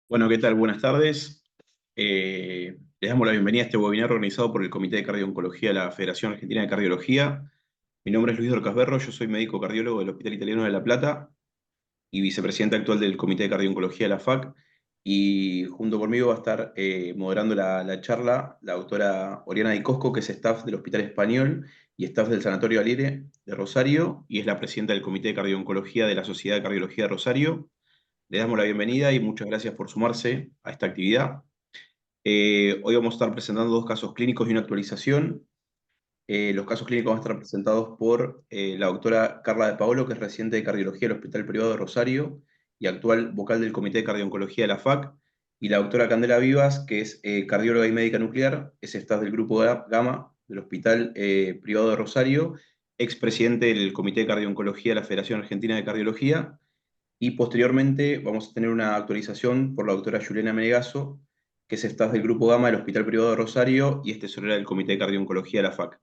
Bueno, ¿qué tal? Buenas tardes. Les damos la bienvenida a este webinar organizado por el Comité de Cardio-Oncología de la Federación Argentina de Cardiología. Mi nombre es Luis Dorcas Berro, yo soy médico cardiólogo del Hospital Italiano de La Plata y vicepresidente actual del Comité de Cardio-Oncología de la FAC. Y junto conmigo va a estar moderando la charla la doctora Oriana Di Cosco, que es staff del Hospital Español y staff del Sanatorio Alire de Rosario, y es la presidenta del Comité de Cardio-Oncología de la Sociedad de Cardiología de Rosario. Le damos la bienvenida y muchas gracias por sumarse a esta actividad. Hoy vamos a estar presentando dos casos clínicos y una actualización. Los casos clínicos van a estar presentados por la doctora Carla de Paolo, que es residente de cardiología del Hospital Privado de Rosario y actual vocal del Comité de Cardio-Oncología de la FAC, y la doctora Candela Vivas, que es cardióloga y médica nuclear, es staff del Grupo Gama del Hospital Privado de Rosario, expresidente del Comité de Cardio-Oncología de la Federación Argentina de Cardiología, y posteriormente vamos a tener una actualización por la doctora Juliana Menegaso, que es staff del Grupo Gama del Hospital Privado de Rosario y es tesorera del Comité de Cardio-Oncología de la FAC.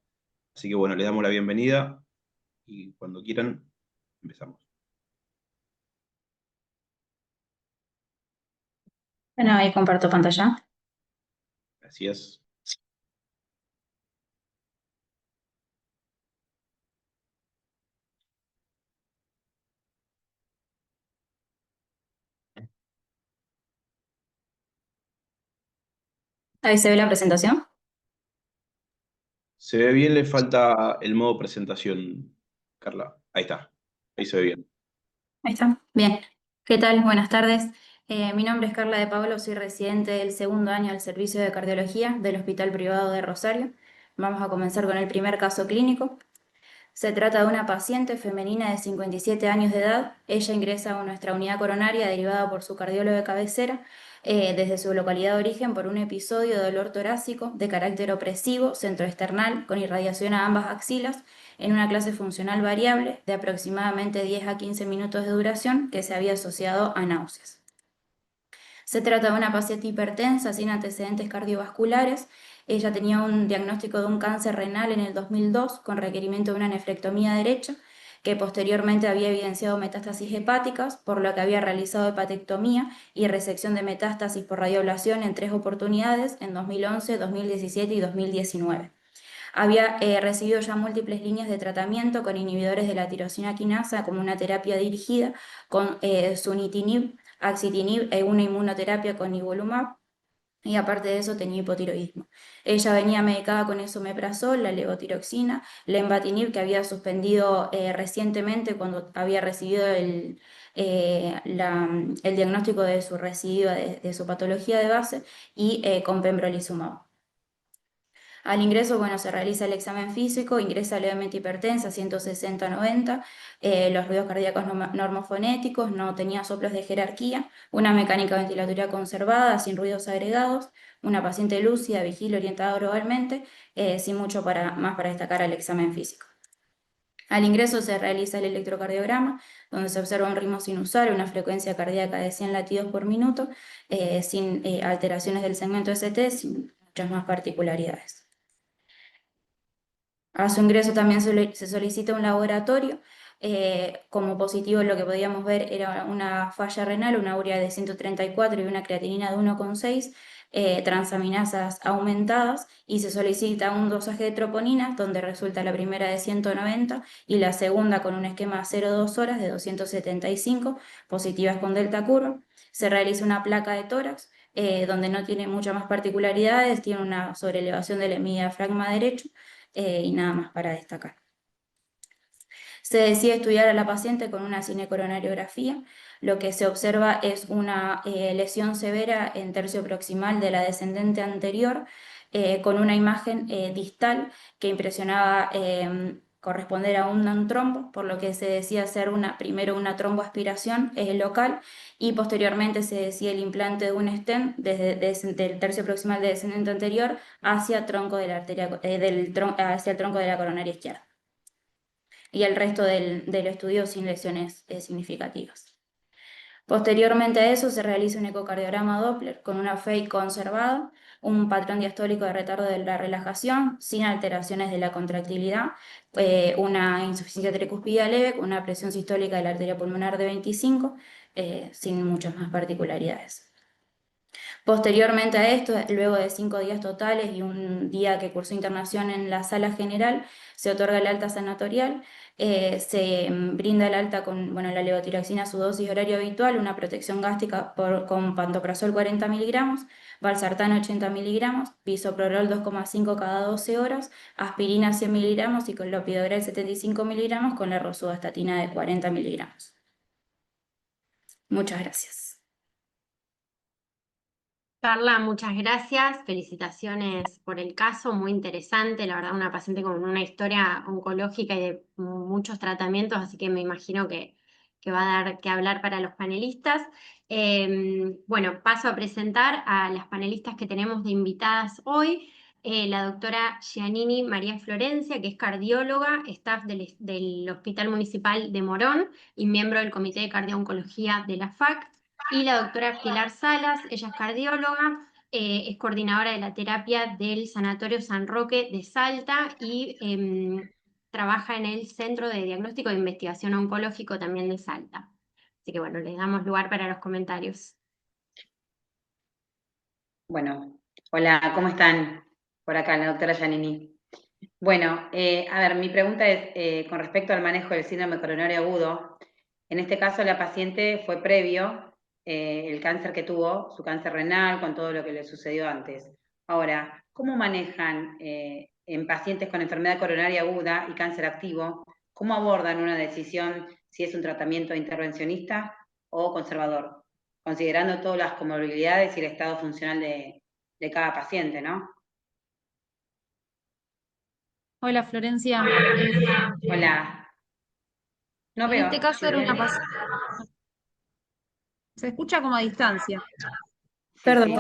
Así que bueno, le damos la bienvenida y cuando quieran, empezamos. Bueno, ahí comparto pantalla. Gracias. Ahí se ve la presentación. Se ve bien, le falta el modo presentación, Carla. Ahí está, ahí se ve bien. Ahí está. Bien. ¿Qué tal? Buenas tardes. Mi nombre es Carla de Pablo, soy residente del segundo año del servicio de cardiología del Hospital Privado de Rosario. Vamos a comenzar con el primer caso clínico. Se trata de una paciente femenina de 57 años de edad. Ella ingresa a nuestra unidad coronaria derivada por su cardiólogo de cabecera desde su localidad de origen por un episodio de dolor torácico de carácter opresivo centroesternal con irradiación a ambas axilas en una clase funcional variable de aproximadamente 10 a 15 minutos de duración que se había asociado a náuseas. Se trata de una paciente hipertensa sin antecedentes cardiovasculares. Ella tenía un diagnóstico de un cáncer renal en el 2002 con requerimiento de una nefrectomía derecha, que posteriormente había evidenciado metástasis hepáticas, por lo que había realizado hepatectomía y resección de metástasis por radioablación en 3 oportunidades en 2011, 2017 y 2019. Había recibido ya múltiples líneas de tratamiento con inhibidores de la tirosina quinasa como una terapia dirigida con sunitinib, axitinib e una inmunoterapia con nivolumab. Y aparte de eso tenía hipotiroidismo. Ella venía medicada con esomeprazol, la levotiroxina, lenvatinib, que había suspendido recientemente cuando había recibido el diagnóstico de su residuo de su patología de base, y con pembrolizumab. Al ingreso, bueno, se realiza el examen físico, ingresa levemente hipertensa, 160-90, los ruidos cardíacos normofonéticos, no tenía soplos de jerarquía, una mecánica ventilatoria conservada, sin ruidos agregados, una paciente lúcida, vigil, orientada globalmente, sin mucho más para destacar al examen físico. Al ingreso se realiza el electrocardiograma, donde se observa un ritmo sinusal, una frecuencia cardíaca de 100 latidos por minuto, sin alteraciones del segmento ST, sin muchas más particularidades. A su ingreso también se solicita un laboratorio. Como positivo lo que podíamos ver era una falla renal, una urea de 134 y una creatinina de 1,6, transaminasas aumentadas, y se solicita un dosaje de troponina, donde resulta la primera de 190 y la segunda con un esquema 0,2 horas de 275, positivas con delta curva. Se realiza una placa de tórax, donde no tiene muchas más particularidades, tiene una sobrelevación del hemidiafragma derecho, y nada más para destacar. Se decide estudiar a la paciente con una cinecoronariografía. Lo que se observa es una lesión severa en tercio proximal de la descendente anterior, con una imagen distal que impresionaba corresponder a un trombo, por lo que se decía hacer primero una tromboaspiración local, y posteriormente se decía el implante de un stent desde el tercio proximal del descendente anterior hacia el tronco de la hacia el tronco de la coronaria izquierda, y el resto del estudio sin lesiones significativas. Posteriormente a eso se realiza un ecocardiograma Doppler con una FEI conservada, un patrón diastólico de retardo de la relajación sin alteraciones de la contractilidad, una insuficiencia tricuspidea leve con una presión sistólica de la arteria pulmonar de 25, sin muchas más particularidades. Posteriormente a esto, luego de 5 días totales y un día que cursó internación en la sala general, se otorga el alta sanatorial, se brinda el alta con bueno, la levotiroxina, su dosis horario habitual, una protección gástrica con pantoprazol 40 miligramos, valsartán 80 miligramos, bisoprolol 2,5 cada 12 horas, aspirina 100 miligramos y clopidogrel 75 miligramos con la rosuvastatina de 40 miligramos. Muchas gracias. Carla, muchas gracias. Felicitaciones por el caso, muy interesante. La verdad, una paciente con una historia oncológica y de muchos tratamientos, así que me imagino que va a dar que hablar para los panelistas. Bueno, paso a presentar a las panelistas que tenemos de invitadas hoy. La doctora Giannini María Florencia, que es cardióloga, staff del Hospital Municipal de Morón y miembro del Comité de Cardio-Oncología de la FAC. Y la doctora Pilar Salas, ella es cardióloga, es coordinadora de la terapia del Sanatorio San Roque de Salta y trabaja en el Centro de Diagnóstico e Investigación Oncológico también de Salta. Así que bueno, les damos lugar para los comentarios. Bueno, hola, ¿cómo están? Por acá, la doctora Giannini. Bueno, a ver, mi pregunta es con respecto al manejo del síndrome coronario agudo. En este caso, la paciente fue previo el cáncer que tuvo, su cáncer renal, con todo lo que le sucedió antes. Ahora, ¿cómo manejan en pacientes con enfermedad coronaria aguda y cáncer activo? ¿Cómo abordan una decisión si es un tratamiento intervencionista o conservador? Considerando todas las comorbilidades y el estado funcional de cada paciente, ¿no? Hola Florencia. Hola. No En veo. este caso era una paciente. Se escucha como a distancia. Sí, Perdón, sí.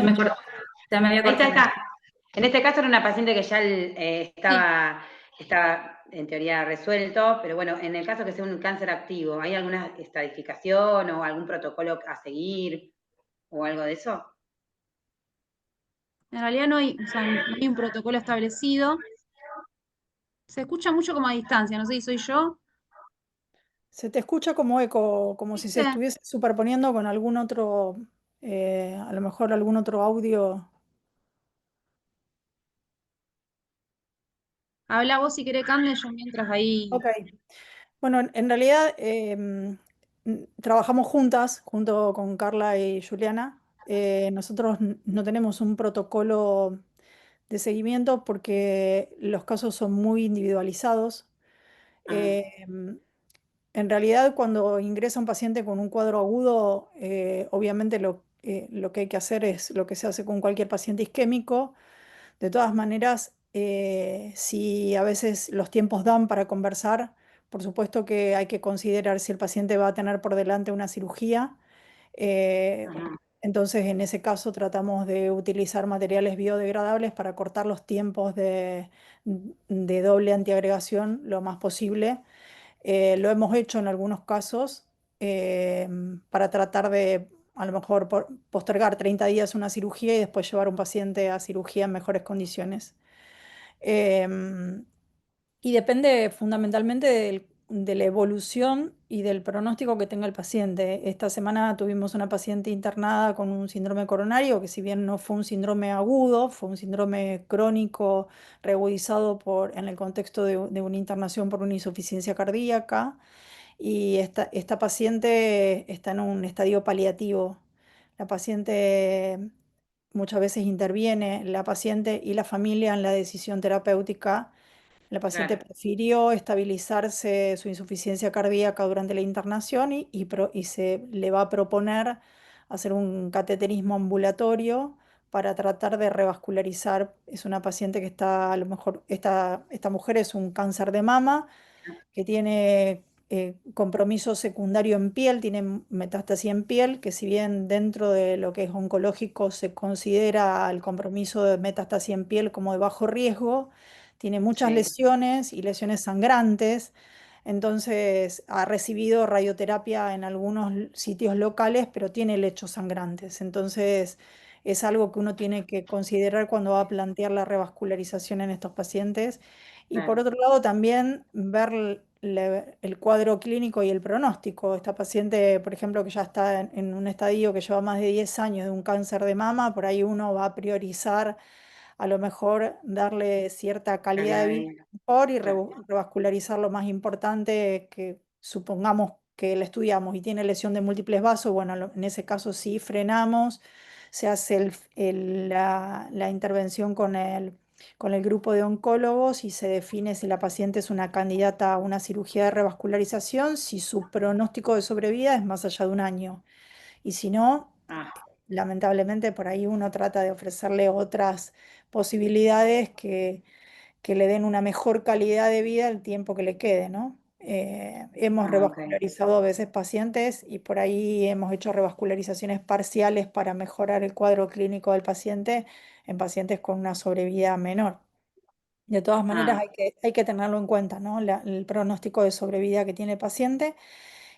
se me había Ahí está, cortado. acá. En este caso era una paciente que ya estaba en teoría resuelto, pero bueno, en el caso que sea un cáncer activo, ¿hay alguna estadificación o algún protocolo a seguir o algo de eso? En realidad no hay, o sea, no hay un protocolo establecido. Se escucha mucho como a distancia, no sé si soy yo. Se te escucha como eco, como si se ¿Viste? estuviese superponiendo con algún otro, a lo mejor algún otro audio. Habla vos si querés, Cande, yo mientras ahí. Ok. Bueno, en realidad trabajamos juntas, junto con Carla y Juliana. Nosotros no tenemos un protocolo de seguimiento porque los casos son muy individualizados. Em, En realidad, cuando ingresa un paciente con un cuadro agudo, obviamente lo que hay que hacer es lo que se hace con cualquier paciente isquémico. De todas maneras, si a veces los tiempos dan para conversar, por supuesto que hay que considerar si el paciente va a tener por delante una cirugía. eh, Ajá. entonces, en ese caso, tratamos de utilizar materiales biodegradables para cortar los tiempos de doble antiagregación lo más posible. Lo hemos hecho en algunos casos eh, para tratar de a lo mejor postergar 30 días una cirugía y después llevar un paciente a cirugía en mejores condiciones. Em, y depende fundamentalmente de la evolución y del pronóstico que tenga el paciente. Esta semana tuvimos una paciente internada con un síndrome coronario, que si bien no fue un síndrome agudo, fue un síndrome crónico reagudizado en el contexto de una internación por una insuficiencia cardíaca. Y esta paciente está en un estadio paliativo. La paciente muchas veces interviene la paciente y la familia en la decisión terapéutica. La paciente Claro, prefirió estabilizarse su insuficiencia cardíaca durante la internación y se le va a proponer hacer un cateterismo ambulatorio para tratar de revascularizar. Es una paciente que está, a lo mejor, esta mujer es un cáncer de mama que tiene compromiso secundario en piel, tiene metástasis en piel, que si bien dentro de lo que es oncológico se considera el compromiso de metástasis en piel como de bajo riesgo, tiene muchas sí, lesiones y lesiones sangrantes. Entonces ha recibido radioterapia en algunos sitios locales, pero tiene lechos sangrantes. Entonces es algo que uno tiene que considerar cuando va a plantear la revascularización en estos pacientes. Y por claro. otro lado, también ver el cuadro clínico y el pronóstico. Esta paciente, por ejemplo, que ya está en un estadio que lleva más de 10 años de un cáncer de mama, por ahí uno va a priorizar a lo mejor darle cierta calidad Calidad de de vida vida. mejor y Claro. revascularizar lo más importante que supongamos que le estudiamos y tiene lesión de múltiples vasos, bueno, en ese caso sí frenamos, se hace la intervención con el grupo de oncólogos y se define si la paciente es una candidata a una cirugía de revascularización, si su pronóstico de sobrevida es más allá de un año. Y si no, Ah, lamentablemente por ahí uno trata de ofrecerle otras posibilidades que le den una mejor calidad de vida el tiempo que le quede, ¿no? Hemos ok. revascularizado a veces pacientes y por ahí hemos hecho revascularizaciones parciales para mejorar el cuadro clínico del paciente en pacientes con una sobrevida menor. De todas maneras, Ah, hay que tenerlo en cuenta, ¿no? El pronóstico de sobrevida que tiene el paciente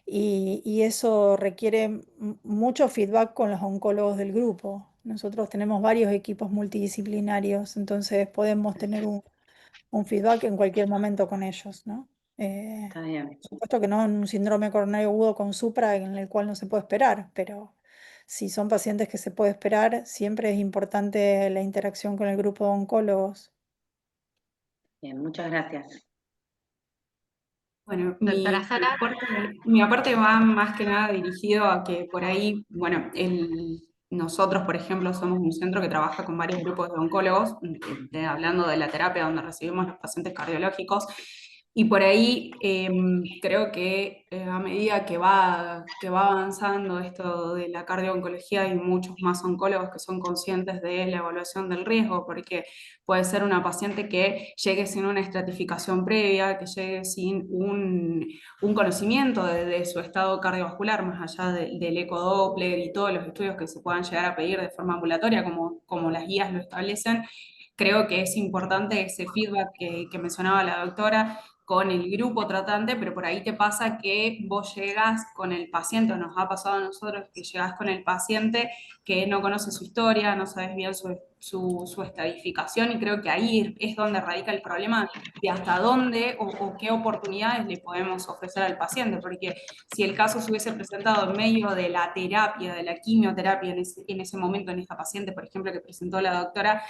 y eso requiere mucho feedback con los oncólogos del grupo. Nosotros tenemos varios equipos multidisciplinarios, entonces podemos tener un feedback en cualquier momento con ellos, ¿no? está bien. Por supuesto que no en un síndrome coronario agudo con supra en el cual no se puede esperar, pero si son pacientes que se puede esperar, siempre es importante la interacción con el grupo de oncólogos. Bien, muchas gracias. Bueno, Doctora Sara. mi aporte va más que nada dirigido a que por ahí, bueno, nosotros, por ejemplo, somos un centro que trabaja con varios grupos de oncólogos, hablando de la terapia donde recibimos los pacientes cardiológicos, y por ahí creo que a medida que va avanzando esto de la cardio-oncología, hay muchos más oncólogos que son conscientes de la evaluación del riesgo, porque puede ser una paciente que llegue sin una estratificación previa, que llegue sin un conocimiento de su estado cardiovascular, más allá del ecodoppler y todos los estudios que se puedan llegar a pedir de forma ambulatoria, como las guías lo establecen. Creo que es importante ese feedback que mencionaba la doctora con el grupo tratante, pero por ahí te pasa que vos llegas con el paciente, o nos ha pasado a nosotros que llegas con el paciente que no conoce su historia, no sabes bien su estadificación, y creo que ahí es donde radica el problema de hasta dónde o qué oportunidades le podemos ofrecer al paciente, porque si el caso se hubiese presentado en medio de la terapia, de la quimioterapia en ese momento en esta paciente, por ejemplo, que presentó la doctora,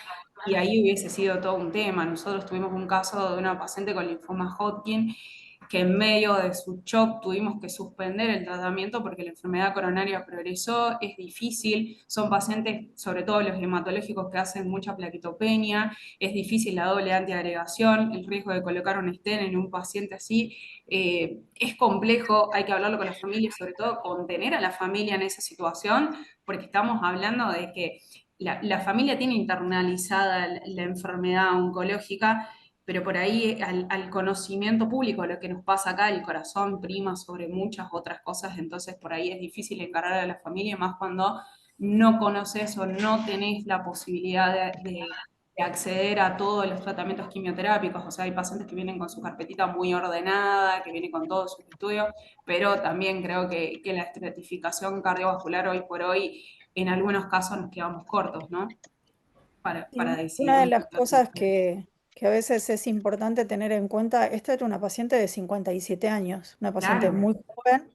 y ahí hubiese sido todo un tema. Nosotros tuvimos un caso de una paciente con linfoma Hodgkin que en medio de su shock tuvimos que suspender el tratamiento porque la enfermedad coronaria progresó, es difícil, son pacientes, sobre todo los hematológicos, que hacen mucha plaquetopenia, es difícil la doble antiagregación, el riesgo de colocar un stent en un paciente así, es complejo, hay que hablarlo con la familia y sobre todo contener a la familia en esa situación, porque estamos hablando de que la familia tiene internalizada la enfermedad oncológica, pero por ahí al conocimiento público, lo que nos pasa acá, el corazón prima sobre muchas otras cosas, entonces por ahí es difícil encarar a la familia, más cuando no conoces o no tenés la posibilidad de acceder a todos los tratamientos quimioterápicos. O sea, hay pacientes que vienen con su carpetita muy ordenada, que vienen con todos sus estudios, pero también creo que la estratificación cardiovascular hoy por hoy, en algunos casos nos quedamos cortos, ¿no? Y Para decidir una de un las cosas tratamiento. que a veces es importante tener en cuenta, esta era una paciente de 57 años, una paciente Claro. muy joven,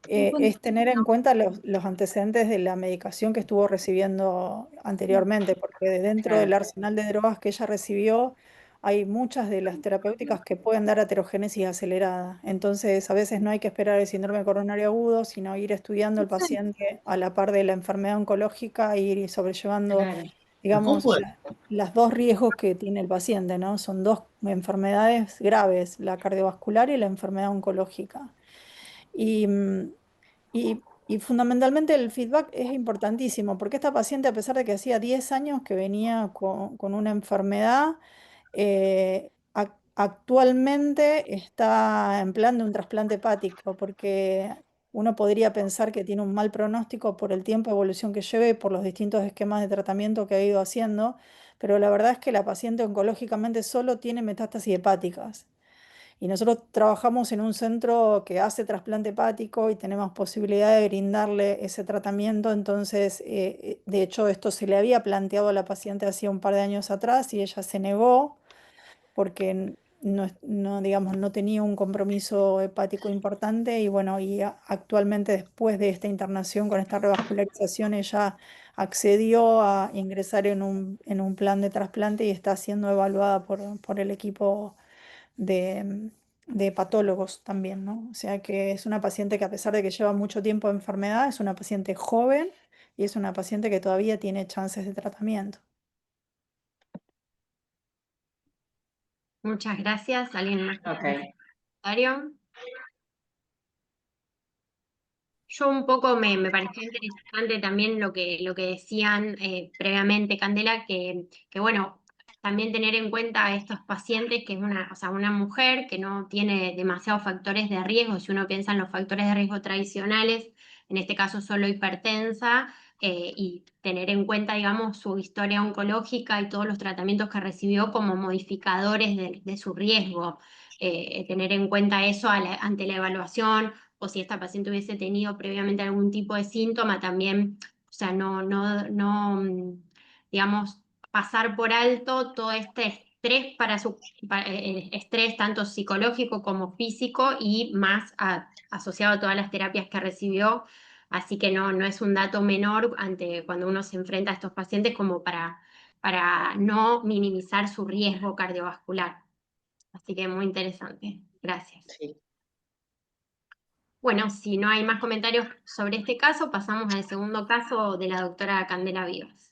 es tener en cuenta los antecedentes de la medicación que estuvo recibiendo anteriormente, porque dentro del Claro, arsenal de drogas que ella recibió hay muchas de las terapéuticas que pueden dar aterogénesis acelerada. Entonces, a veces no hay que esperar el síndrome coronario agudo, sino ir estudiando al paciente a la par de la enfermedad oncológica e ir sobrellevando, claro. digamos, las dos riesgos que tiene el paciente, ¿no? Son dos enfermedades graves, la cardiovascular y la enfermedad oncológica. Y, y fundamentalmente el feedback es importantísimo, porque esta paciente, a pesar de que hacía 10 años que venía con una enfermedad, actualmente está en plan de un trasplante hepático, porque uno podría pensar que tiene un mal pronóstico por el tiempo de evolución que lleva y por los distintos esquemas de tratamiento que ha ido haciendo, pero la verdad es que la paciente oncológicamente solo tiene metástasis hepáticas. Y nosotros trabajamos en un centro que hace trasplante hepático y tenemos posibilidad de brindarle ese tratamiento. Entonces, de hecho, esto se le había planteado a la paciente hacía un par de años atrás y ella se negó porque digamos, no tenía un compromiso hepático importante y bueno, actualmente después de esta internación con esta revascularización ella accedió a ingresar en un plan de trasplante y está siendo evaluada por el equipo de patólogos también, ¿no? O sea que es una paciente que a pesar de que lleva mucho tiempo de enfermedad, es una paciente joven y es una paciente que todavía tiene chances de tratamiento. Muchas gracias. ¿Alguien más? Ok. ¿Comentario? Yo un poco me pareció interesante también lo que decían previamente, Candela, que bueno, también tener en cuenta a estos pacientes que es o sea, una mujer que no tiene demasiados factores de riesgo, si uno piensa en los factores de riesgo tradicionales, en este caso solo hipertensa, y tener en cuenta, digamos, su historia oncológica y todos los tratamientos que recibió como modificadores de su riesgo. Tener en cuenta eso ante la evaluación, o si esta paciente hubiese tenido previamente algún tipo de síntoma, también, o sea, digamos, pasar por alto todo este estrés estrés tanto psicológico como físico y más asociado a todas las terapias que recibió. Así que no es un dato menor cuando uno se enfrenta a estos pacientes como para no minimizar su riesgo cardiovascular. Así que muy interesante. Gracias. Sí. Bueno, si no hay más comentarios sobre este caso, pasamos al segundo caso de la doctora Candela Vivas.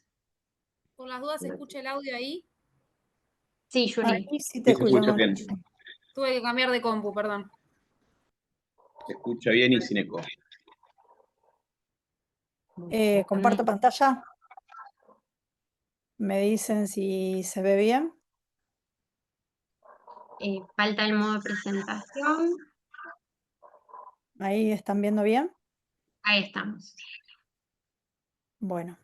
Por las dudas, ¿se escucha el audio ahí? Sí, Yuri. Ahí sí te Sí, se escucha escuchamos. bien. Tuve que cambiar de compu, perdón. Se escucha bien y sin eco. Comparto pantalla. Me dicen si se ve bien. Falta el modo de presentación. Ahí están viendo bien. Ahí estamos. Bueno.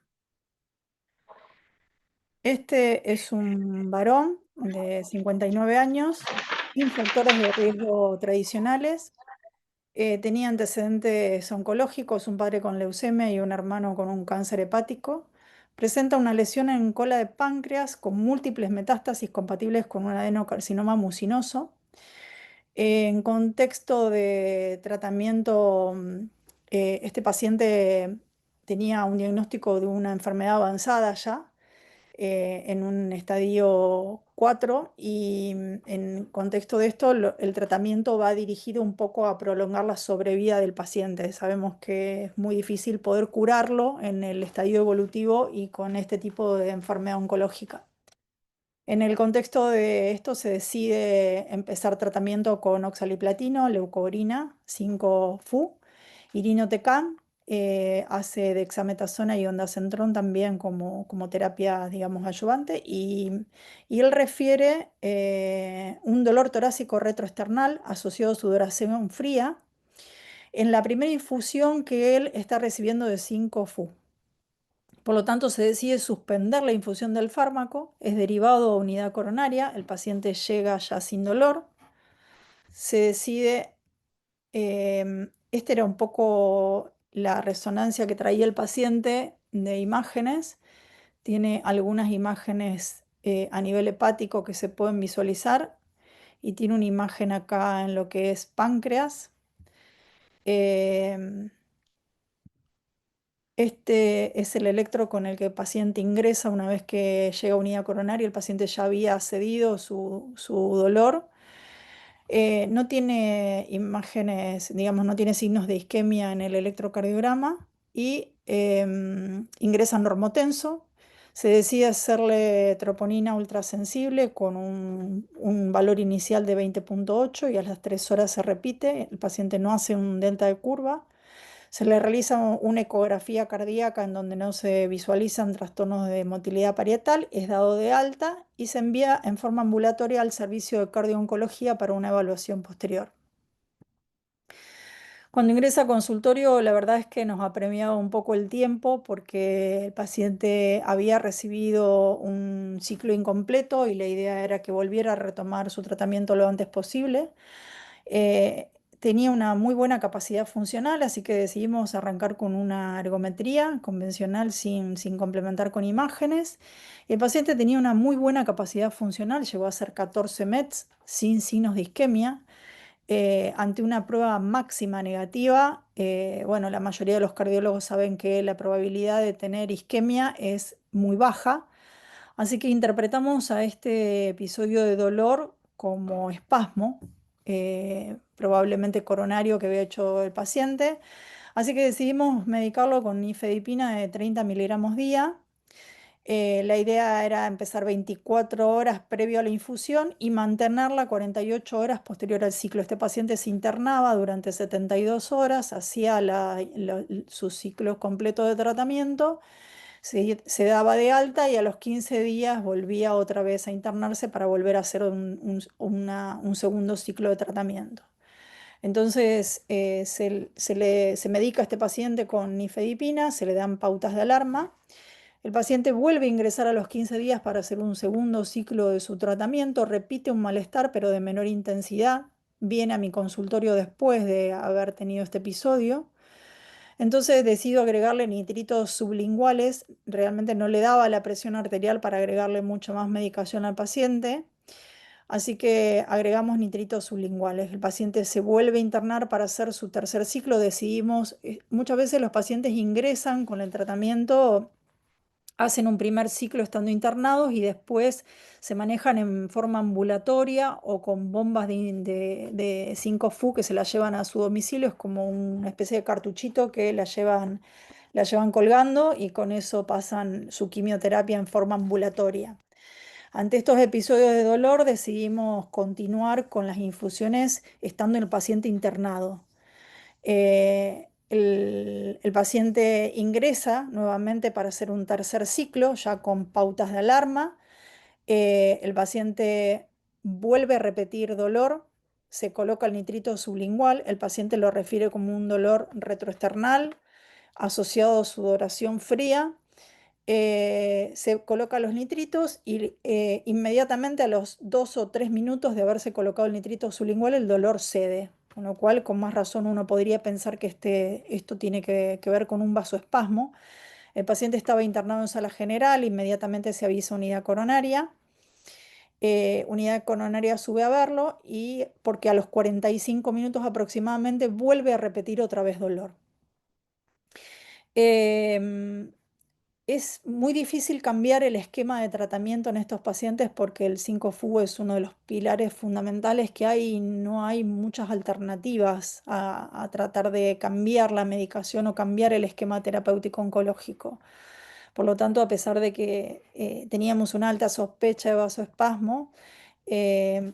Este es un varón de 59 años, sin factores de riesgo tradicionales. Tenía antecedentes oncológicos, un padre con leucemia y un hermano con un cáncer hepático. Presenta una lesión en cola de páncreas con múltiples metástasis compatibles con un adenocarcinoma mucinoso. En contexto de tratamiento, este paciente tenía un diagnóstico de una enfermedad avanzada ya, en un estadio 4 y en contexto de esto el tratamiento va dirigido un poco a prolongar la sobrevida del paciente. Sabemos que es muy difícil poder curarlo en el estadio evolutivo y con este tipo de enfermedad oncológica. En el contexto de esto se decide empezar tratamiento con oxaliplatino, leucovorina, 5-FU, irinotecan, hace dexametasona y ondansetron también como terapia, digamos, ayudante, y él refiere un dolor torácico retroesternal asociado a sudoración fría en la primera infusión que él está recibiendo de 5-FU. Por lo tanto, se decide suspender la infusión del fármaco, es derivado a unidad coronaria, el paciente llega ya sin dolor, se decide, esta era un poco la resonancia que traía el paciente de imágenes, tiene algunas imágenes a nivel hepático que se pueden visualizar y tiene una imagen acá en lo que es páncreas. Este es el electro con el que el paciente ingresa una vez que llega a unidad coronaria. El paciente ya había cedido su dolor. No tiene imágenes, digamos, no tiene signos de isquemia en el electrocardiograma y ingresa normotenso. Se decide hacerle troponina ultrasensible con un valor inicial de 20.8 y a las 3 horas se repite. El paciente no hace un delta de curva. Se le realiza una ecografía cardíaca en donde no se visualizan trastornos de motilidad parietal, es dado de alta y se envía en forma ambulatoria al servicio de cardiooncología para una evaluación posterior. Cuando ingresa a consultorio, la verdad es que nos ha premiado un poco el tiempo porque el paciente había recibido un ciclo incompleto y la idea era que volviera a retomar su tratamiento lo antes posible. tenía una muy buena capacidad funcional, así que decidimos arrancar con una ergometría convencional sin complementar con imágenes. El paciente tenía una muy buena capacidad funcional, llegó a ser 14 METs sin signos de isquemia. Ante una prueba máxima negativa, bueno, la mayoría de los cardiólogos saben que la probabilidad de tener isquemia es muy baja, así que interpretamos a este episodio de dolor como espasmo, probablemente coronario que había hecho el paciente, así que decidimos medicarlo con nifedipina de 30 miligramos día. La idea era empezar 24 horas previo a la infusión y mantenerla 48 horas posterior al ciclo. Este paciente se internaba durante 72 horas, hacía su ciclo completo de tratamiento, se daba de alta y a los 15 días volvía otra vez a internarse para volver a hacer un segundo ciclo de tratamiento. Entonces se medica a este paciente con nifedipina, se le dan pautas de alarma. El paciente vuelve a ingresar a los 15 días para hacer un segundo ciclo de su tratamiento, repite un malestar pero de menor intensidad, viene a mi consultorio después de haber tenido este episodio. Entonces decido agregarle nitritos sublinguales, realmente no le daba la presión arterial para agregarle mucha más medicación al paciente, así que agregamos nitritos sublinguales. El paciente se vuelve a internar para hacer su tercer ciclo, decidimos, muchas veces los pacientes ingresan con el tratamiento, hacen un primer ciclo estando internados y después se manejan en forma ambulatoria o con bombas de 5 Fu que se las llevan a su domicilio. Es como una especie de cartuchito que la llevan colgando y con eso pasan su quimioterapia en forma ambulatoria. Ante estos episodios de dolor decidimos continuar con las infusiones estando el paciente internado. El paciente ingresa nuevamente para hacer un tercer ciclo, ya con pautas de alarma. El paciente vuelve a repetir dolor, se coloca el nitrito sublingual, el paciente lo refiere como un dolor retroesternal asociado a sudoración fría. Se coloca los nitritos y inmediatamente a los 2 o 3 minutos de haberse colocado el nitrito sublingual el dolor cede, con lo cual con más razón uno podría pensar que esto tiene que ver con un vasoespasmo. El paciente estaba internado en sala general, inmediatamente se avisa unidad coronaria. Unidad coronaria sube a verlo y porque a los 45 minutos aproximadamente vuelve a repetir otra vez dolor. Em, Es muy difícil cambiar el esquema de tratamiento en estos pacientes porque el 5-FU es uno de los pilares fundamentales que hay y no hay muchas alternativas a tratar de cambiar la medicación o cambiar el esquema terapéutico oncológico. Por lo tanto, a pesar de que teníamos una alta sospecha de vasoespasmo,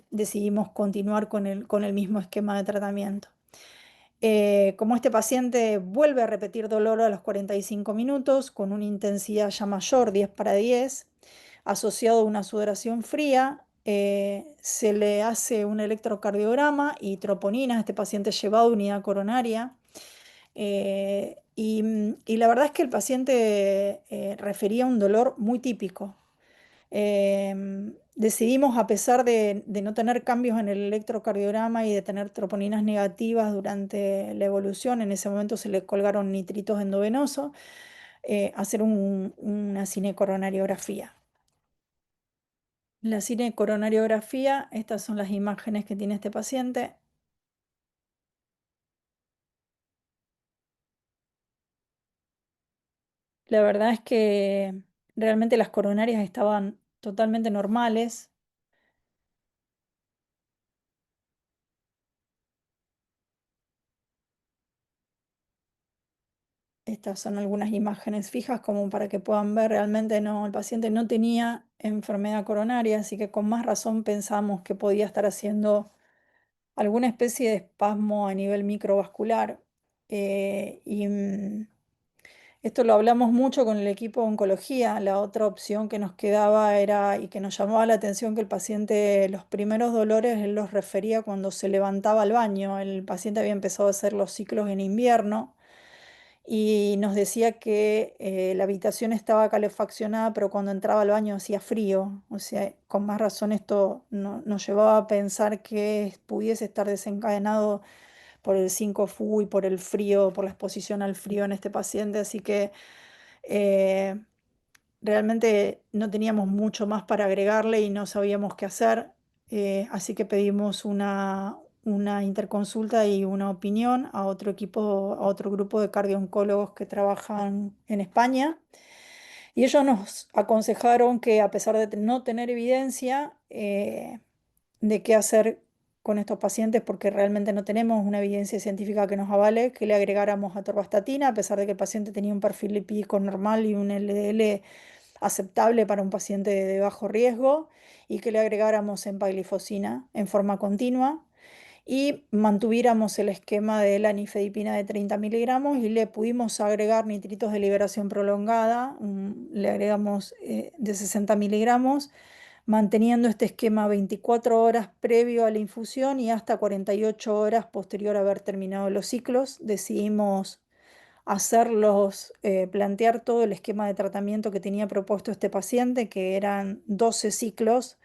decidimos continuar con el mismo esquema de tratamiento. Como este paciente vuelve a repetir dolor a los 45 minutos con una intensidad ya mayor, 10/10, asociado a una sudoración fría, se le hace un electrocardiograma y troponinas. Este paciente es llevado a unidad coronaria. Y la verdad es que el paciente refería un dolor muy típico. Decidimos, a pesar de no tener cambios en el electrocardiograma y de tener troponinas negativas durante la evolución, en ese momento se le colgaron nitritos endovenosos, hacer una cinecoronariografía. La cinecoronariografía, estas son las imágenes que tiene este paciente. La verdad es que realmente las coronarias estaban totalmente normales. Estas son algunas imágenes fijas como para que puedan ver realmente el paciente no tenía enfermedad coronaria, así que con más razón pensamos que podía estar haciendo alguna especie de espasmo a nivel microvascular. Esto lo hablamos mucho con el equipo de oncología. La otra opción que nos quedaba era, y que nos llamaba la atención, que el paciente, los primeros dolores, él los refería cuando se levantaba al baño. El paciente había empezado a hacer los ciclos en invierno y nos decía que la habitación estaba calefaccionada, pero cuando entraba al baño hacía frío. O sea, con más razón esto nos llevaba a pensar que pudiese estar desencadenado por el 5FU y por el frío, por la exposición al frío en este paciente, así que realmente no teníamos mucho más para agregarle y no sabíamos qué hacer, así que pedimos una interconsulta y una opinión a otro equipo, a otro grupo de cardiooncólogos que trabajan en España. Y ellos nos aconsejaron que, a pesar de no tener evidencia de qué hacer con estos pacientes, porque realmente no tenemos una evidencia científica que nos avale, que le agregáramos atorvastatina, a pesar de que el paciente tenía un perfil lipídico normal y un LDL aceptable para un paciente de bajo riesgo, y que le agregáramos empaglifosina en forma continua y mantuviéramos el esquema de la nifedipina de 30 miligramos y le pudimos agregar nitritos de liberación prolongada, le agregamos de 60 miligramos, manteniendo este esquema 24 horas previo a la infusión y hasta 48 horas posterior a haber terminado los ciclos. Decidimos plantear todo el esquema de tratamiento que tenía propuesto este paciente, que eran 12 ciclos,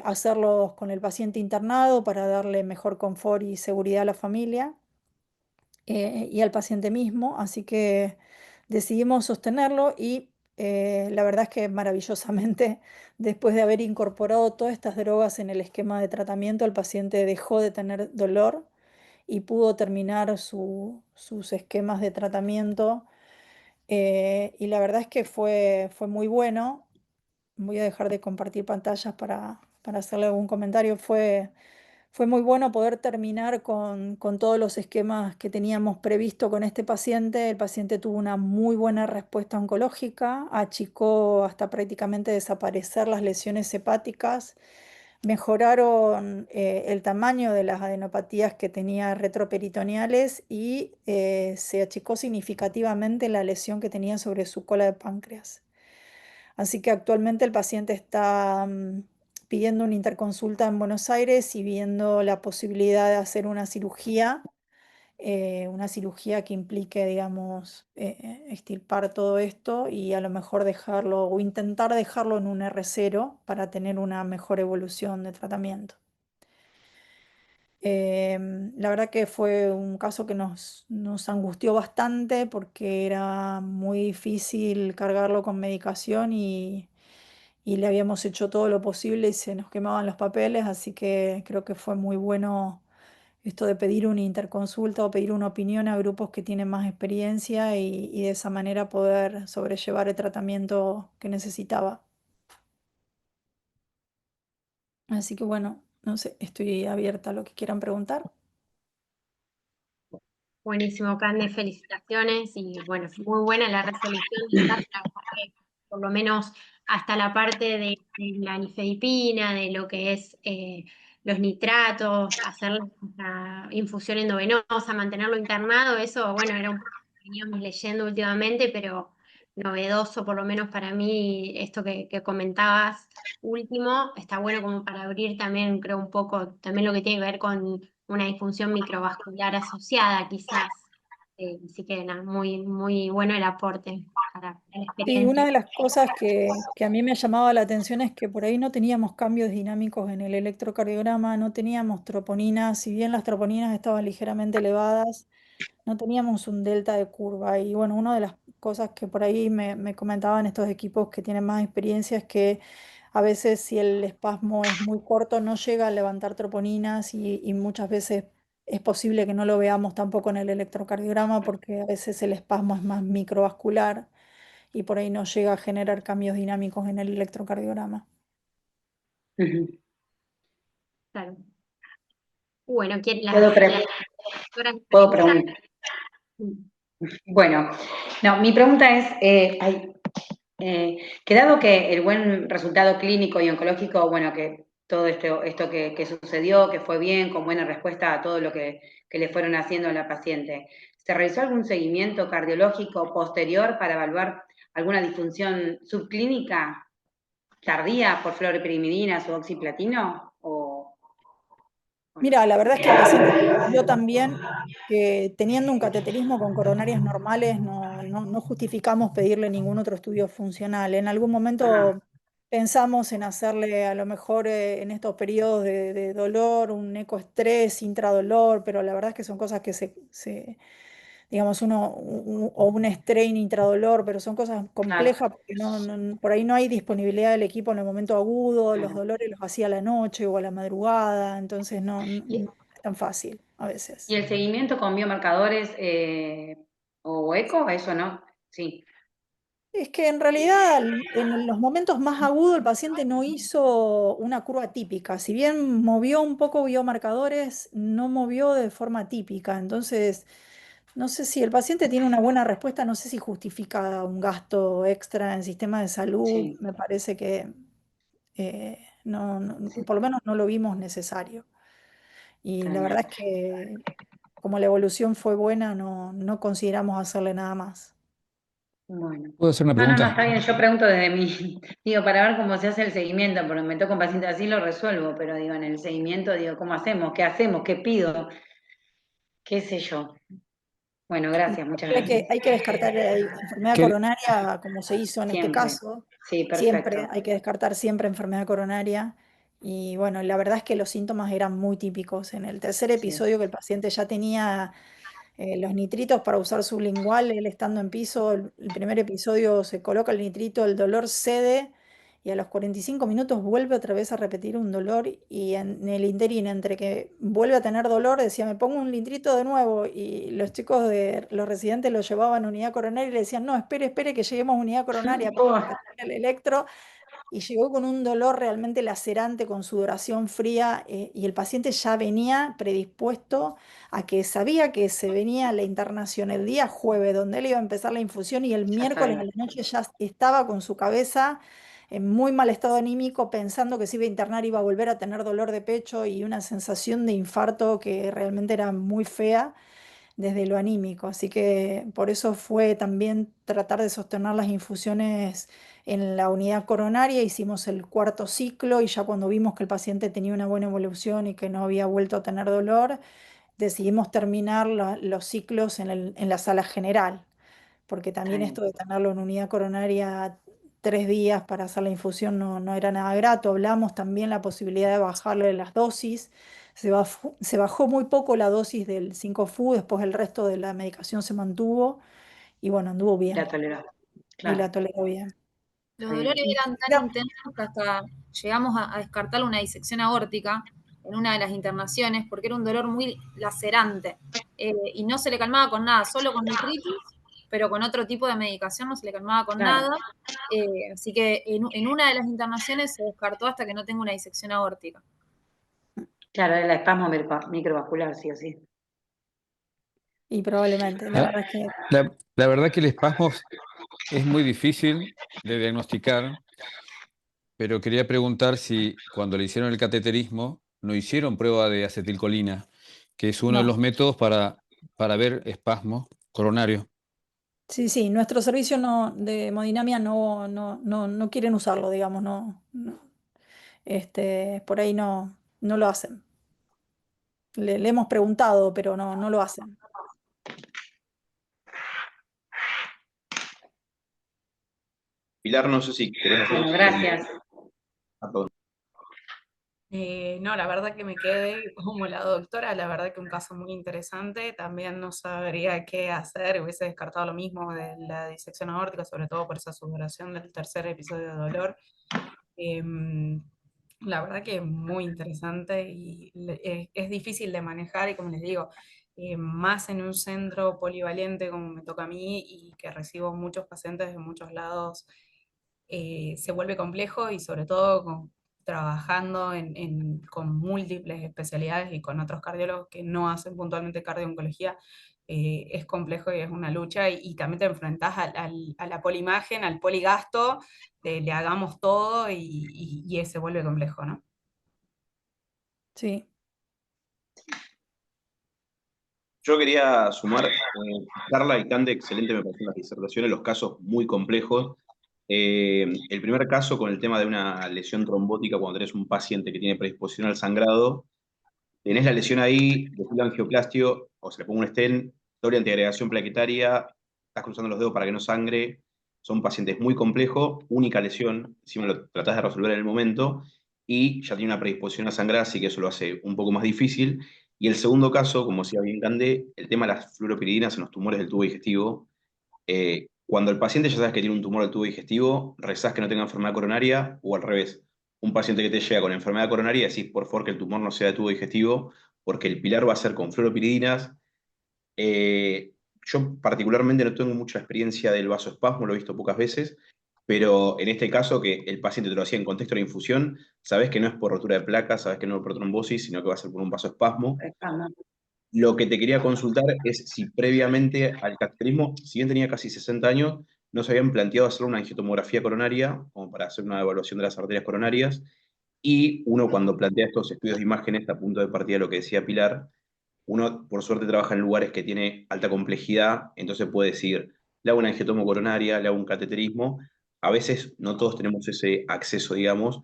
hacerlos con el paciente internado para darle mejor confort y seguridad a la familia y al paciente mismo. Así que decidimos sostenerlo y la verdad es que maravillosamente, después de haber incorporado todas estas drogas en el esquema de tratamiento, el paciente dejó de tener dolor y pudo terminar sus esquemas de tratamiento. Y la verdad es que fue muy bueno. Voy a dejar de compartir pantallas para hacerle algún comentario. Fue muy bueno poder terminar con todos los esquemas que teníamos previsto con este paciente. El paciente tuvo una muy buena respuesta oncológica, achicó hasta prácticamente desaparecer las lesiones hepáticas, mejoraron el tamaño de las adenopatías que tenía retroperitoneales y se achicó significativamente la lesión que tenía sobre su cola de páncreas. Así que actualmente el paciente está pidiendo una interconsulta en Buenos Aires y viendo la posibilidad de hacer una cirugía que implique, digamos, extirpar todo esto y a lo mejor dejarlo o intentar dejarlo en un R0 para tener una mejor evolución de tratamiento. La verdad que fue un caso que nos angustió bastante porque era muy difícil cargarlo con medicación y le habíamos hecho todo lo posible y se nos quemaban los papeles, así que creo que fue muy bueno esto de pedir una interconsulta o pedir una opinión a grupos que tienen más experiencia y de esa manera poder sobrellevar el tratamiento que necesitaba. Así que bueno, no sé, estoy abierta a lo que quieran preguntar. Buenísimo, Cande, felicitaciones y bueno, muy buena la resolución del caso, la verdad que por lo menos hasta la parte de la nifedipina, de lo que es los nitratos, hacer la infusión endovenosa, mantenerlo internado, eso, bueno, era un poco lo que veníamos leyendo últimamente, pero novedoso, por lo menos para mí, esto que comentabas último, está bueno como para abrir también, creo, un poco también lo que tiene que ver con una disfunción microvascular asociada, quizás. Así que nada, muy, muy bueno el aporte para la Sí, experiencia. una de las cosas que a mí me llamaba la atención es que por ahí no teníamos cambios dinámicos en el electrocardiograma, no teníamos troponinas, si bien las troponinas estaban ligeramente elevadas, no teníamos un delta de curva. Y bueno, una de las cosas que por ahí me comentaban estos equipos que tienen más experiencia es que a veces si el espasmo es muy corto no llega a levantar troponinas y muchas veces es posible que no lo veamos tampoco en el electrocardiograma porque a veces el espasmo es más microvascular y por ahí no llega a generar cambios dinámicos en el electrocardiograma. Ujú. Claro. Bueno, ¿Puedo puedo preguntar? Bueno, no, mi pregunta es, que dado que el buen resultado clínico y oncológico, bueno, que todo esto que sucedió, que fue bien, con buena respuesta a todo lo que le fueron haciendo a la paciente, ¿se realizó algún seguimiento cardiológico posterior para evaluar alguna disfunción subclínica tardía por fluoropyrimidina o oxiplatino? Mira, la verdad es que el paciente respondió también que teniendo un cateterismo con coronarias normales no justificamos pedirle ningún otro estudio funcional. En algún momento Pensamos en hacerle a lo mejor en estos periodos de dolor un ecoestrés, intradolor, pero la verdad es que son cosas que digamos, o un strain intradolor, pero son cosas Claro, complejas porque por ahí no hay disponibilidad del equipo en el momento agudo, los claro. dolores los hacía a la noche o a la madrugada, entonces Y, no es tan fácil a y veces. el seguimiento con biomarcadores o eco, eso no, sí, Es que en realidad en los momentos más agudos el paciente no hizo una curva típica. Si bien movió un poco biomarcadores, no movió de forma típica. Entonces, no sé si el paciente tiene una buena respuesta, no sé si justifica un gasto extra en el sistema de salud. sí, Me parece que sí, por lo menos no lo vimos necesario. Y está la bien. verdad es que como la evolución fue buena, no consideramos hacerle nada más. Bueno. ¿Puedo hacer una No, pregunta? está bien, yo pregunto desde mi, digo, para ver cómo se hace el seguimiento, porque me toca un paciente así, lo resuelvo, pero digo, en el seguimiento, digo, ¿cómo hacemos? ¿Qué hacemos? ¿Qué pido? ¿Qué sé yo? Bueno, Y gracias, muchas gracias. hay que descartar la enfermedad ¿Qué- coronaria, como se hizo en este Siempre. caso. Sí, Siempre perfecto. hay que descartar siempre enfermedad coronaria. Y bueno, la verdad es que los síntomas eran muy típicos. En el tercer Sí. episodio que el paciente ya tenía los nitritos para usar sublingual, él estando en piso, el primer episodio se coloca el nitrito, el dolor cede y a los 45 minutos vuelve otra vez a repetir un dolor y en el interín entre que vuelve a tener dolor decía me pongo un nitrito de nuevo y los chicos de los residentes lo llevaban a unidad coronaria y le decían no, espere que lleguemos a unidad coronaria para Oh, hacer el electro y llegó con un dolor realmente lacerante, con sudoración fría, y el paciente ya venía predispuesto a que sabía que se venía la internación el día jueves, donde él iba a empezar la infusión, y el ya miércoles a sabía. la noche ya estaba con su cabeza en muy mal estado anímico, pensando que se iba a internar, iba a volver a tener dolor de pecho y una sensación de infarto que realmente era muy fea desde lo anímico. Así que por eso fue también tratar de sostener las infusiones en la unidad coronaria. Hicimos el cuarto ciclo y ya cuando vimos que el paciente tenía una buena evolución y que no había vuelto a tener dolor, decidimos terminar los ciclos en la sala general, porque Está también bien. esto de tenerlo en unidad coronaria 3 días para hacer la infusión no era nada grato. Hablamos también la posibilidad de bajarle las dosis. Se bajó muy poco la dosis del 5-FU, después el resto de la medicación se mantuvo y bueno, anduvo Y la bien toleró. y la Claro, toleró bien. Los está bien. dolores eran tan Mira, intensos que hasta llegamos a descartar una disección aórtica en una de las internaciones porque era un dolor muy lacerante y no se le calmaba con nada, solo con nitritis, pero con otro tipo de medicación no se le calmaba con Claro, nada. Así que en una de las internaciones se descartó hasta que no tenga una disección aórtica. claro, el espasmo microvascular, sí o sí. y probablemente, la La, verdad es que la verdad que el espasmo es muy difícil de diagnosticar, pero quería preguntar si cuando le hicieron el cateterismo no hicieron prueba de acetilcolina, que es uno de no. los métodos para ver espasmo coronario. Sí, sí, nuestro servicio de hemodinamia no quieren usarlo, digamos, por ahí no lo hacen. Le hemos preguntado, pero no lo hacen. Pilar, no sé si querés hacer... Bueno, gracias. Perdón. No, la verdad que me quedé como la doctora, la verdad que un caso muy interesante, también no sabría qué hacer, hubiese descartado lo mismo de la disección aórtica, sobre todo por esa sudoración del tercer episodio de dolor. Em, la verdad que es muy interesante y es difícil de manejar y como les digo, más en un centro polivalente como me toca a mí y que recibo muchos pacientes de muchos lados, se vuelve complejo y sobre todo trabajando con múltiples especialidades y con otros cardiólogos que no hacen puntualmente cardio-oncología, es complejo y es una lucha y también te enfrentás a la polimagen, al poligasto, le hagamos todo y se vuelve complejo, ¿no? Sí. Yo quería sumar, Carla y Cande, excelente me parecen las disertaciones, los casos muy complejos. El primer caso con el tema de una lesión trombótica, cuando tenés un paciente que tiene predisposición al sangrado, tenés la lesión ahí, después la angioplastio, o se le pone un stent, doble antiagregación plaquetaria, estás cruzando los dedos para que no sangre, son pacientes muy complejos, única lesión, encima lo tratás de resolver en el momento, y ya tiene una predisposición a sangrar, así que eso lo hace un poco más difícil. Y el segundo caso, como decía bien Cande, el tema de las fluoropiridinas en los tumores del tubo digestivo. Cuando el paciente ya sabes que tiene un tumor del tubo digestivo, rezás que no tenga enfermedad coronaria, o al revés, un paciente que te llega con enfermedad coronaria, decís por favor que el tumor no sea de tubo digestivo, porque el pilar va a ser con fluoropiridinas. Yo particularmente no tengo mucha experiencia del vasoespasmo, lo he visto pocas veces, pero en este caso que el paciente te lo hacía en contexto de la infusión, sabes que no es por rotura de placas, sabes que no es por trombosis, sino que va a ser por un vasoespasmo. Lo que te quería consultar es si previamente al cateterismo, si bien tenía casi 60 años, no se habían planteado hacer una angiotomografía coronaria, como para hacer una evaluación de las arterias coronarias, y uno cuando plantea estos estudios de imágenes, a punto de partida de lo que decía Pilar, uno por suerte trabaja en lugares que tiene alta complejidad, entonces puede decir, le hago una angiotomo coronaria, le hago un cateterismo. A veces no todos tenemos ese acceso, digamos.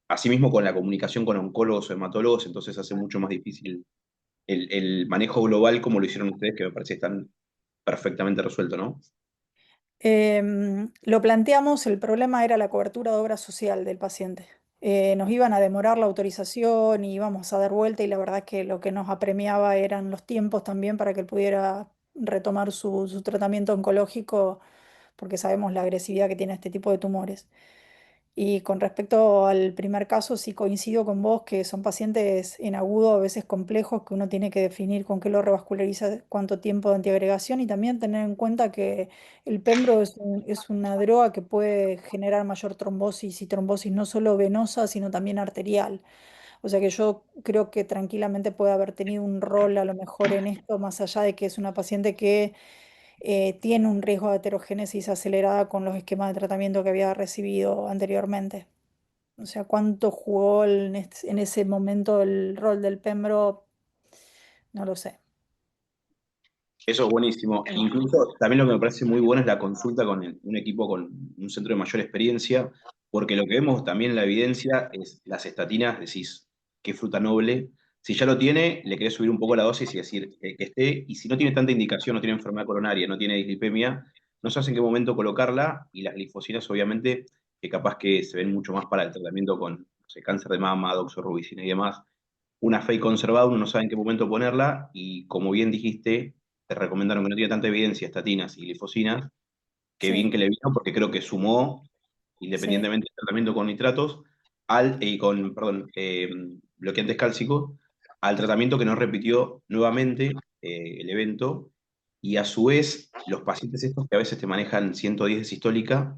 Asimismo, con la comunicación con oncólogos o hematólogos, entonces hace mucho más difícil el manejo global como lo hicieron ustedes, que me parece que están perfectamente resuelto, ¿no? Lo planteamos, el problema era la cobertura de obra social del paciente. Nos iban a demorar la autorización y íbamos a dar vuelta y la verdad que lo que nos apremiaba eran los tiempos también para que él pudiera retomar su tratamiento oncológico, porque sabemos la agresividad que tiene este tipo de tumores. Y con respecto al primer caso, sí coincido con vos que son pacientes en agudo, a veces complejos, que uno tiene que definir con qué lo revasculariza, cuánto tiempo de antiagregación y también tener en cuenta que el pembro es una droga que puede generar mayor trombosis y trombosis no solo venosa, sino también arterial. O sea que yo creo que tranquilamente puede haber tenido un rol a lo mejor en esto, más allá de que es una paciente que tiene un riesgo de heterogénesis acelerada con los esquemas de tratamiento que había recibido anteriormente. O sea, cuánto jugó en ese momento el rol del Pembro, no lo sé. Eso es buenísimo. Incluso también lo que me parece muy bueno es la consulta con un equipo con un centro de mayor experiencia, porque lo que vemos también en la evidencia es las estatinas, decís, qué fruta noble. Si ya lo tiene, le querés subir un poco la dosis y decir que esté, y si no tiene tanta indicación, no tiene enfermedad coronaria, no tiene dislipemia, no sabes en qué momento colocarla, y las glifosinas obviamente, que capaz que se ven mucho más para el tratamiento con, no sé, cáncer de mama, doxorubicina y demás. Una fe conservada, uno no sabe en qué momento ponerla, y como bien dijiste, te recomendaron que no tiene tanta evidencia, estatinas y glifosinas, que bien Sí, que le vino, porque creo que sumó, sí, independientemente del tratamiento con nitratos, con bloqueantes cálcicos, al tratamiento que no repitió nuevamente el evento, y a su vez, los pacientes estos que a veces te manejan 110 de sistólica,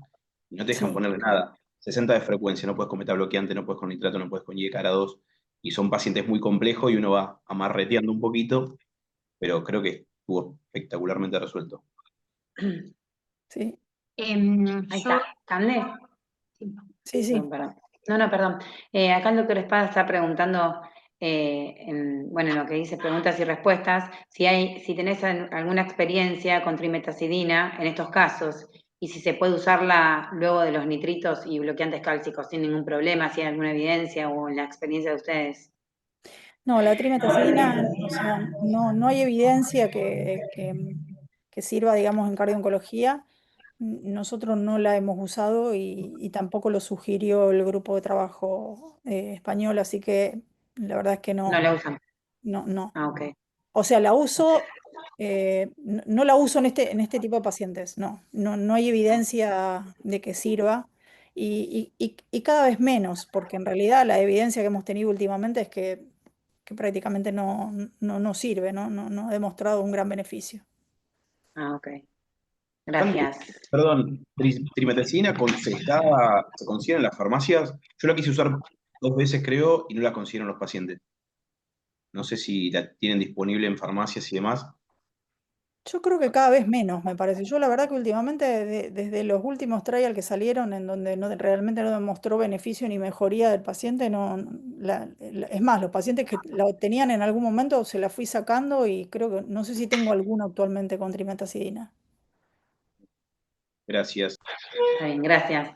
y no te dejan sí. ponerle nada, 60 de frecuencia, no puedes con bloqueante, no puedes con nitrato, no puedes con IECARA-2, y son pacientes muy complejos y uno va amarreteando un poquito, pero creo que estuvo espectacularmente resuelto. Sí, Ahí Yo, está. ¿Cande? sí, sí. Perdón, perdón. No, no, perdón. Acá el doctor Espada está preguntando, bueno, en lo que dice preguntas y respuestas, si tenés alguna experiencia con trimetazidina en estos casos y si se puede usarla luego de los nitritos y bloqueantes cálcicos sin ningún problema, si hay alguna evidencia o en la experiencia de ustedes. No, la trimetazidina, o sea, no hay evidencia que sirva, digamos, en cardio-oncología. Nosotros no la hemos usado y tampoco lo sugirió el grupo de trabajo español, así que la verdad es que No no, la usan. no. Ah, ok. O sea, la uso, no la uso en este tipo de pacientes, no hay evidencia de que sirva y cada vez menos, porque en realidad la evidencia que hemos tenido últimamente es que prácticamente no sirve, no ha demostrado un gran beneficio. Ah, ok. Cande, Gracias. perdón, trimetacina se consigue en las farmacias. Yo la quise usar 2 veces, creo, y no la consiguieron los pacientes. No sé si la tienen disponible en farmacias y demás. Yo creo que cada vez menos, me parece. Yo la verdad que últimamente, desde los últimos trials que salieron, en donde realmente no demostró beneficio ni mejoría del paciente, es más, los pacientes que la tenían en algún momento se la fui sacando y creo que no sé si tengo alguno actualmente con trimetazidina. Gracias. Está bien, gracias.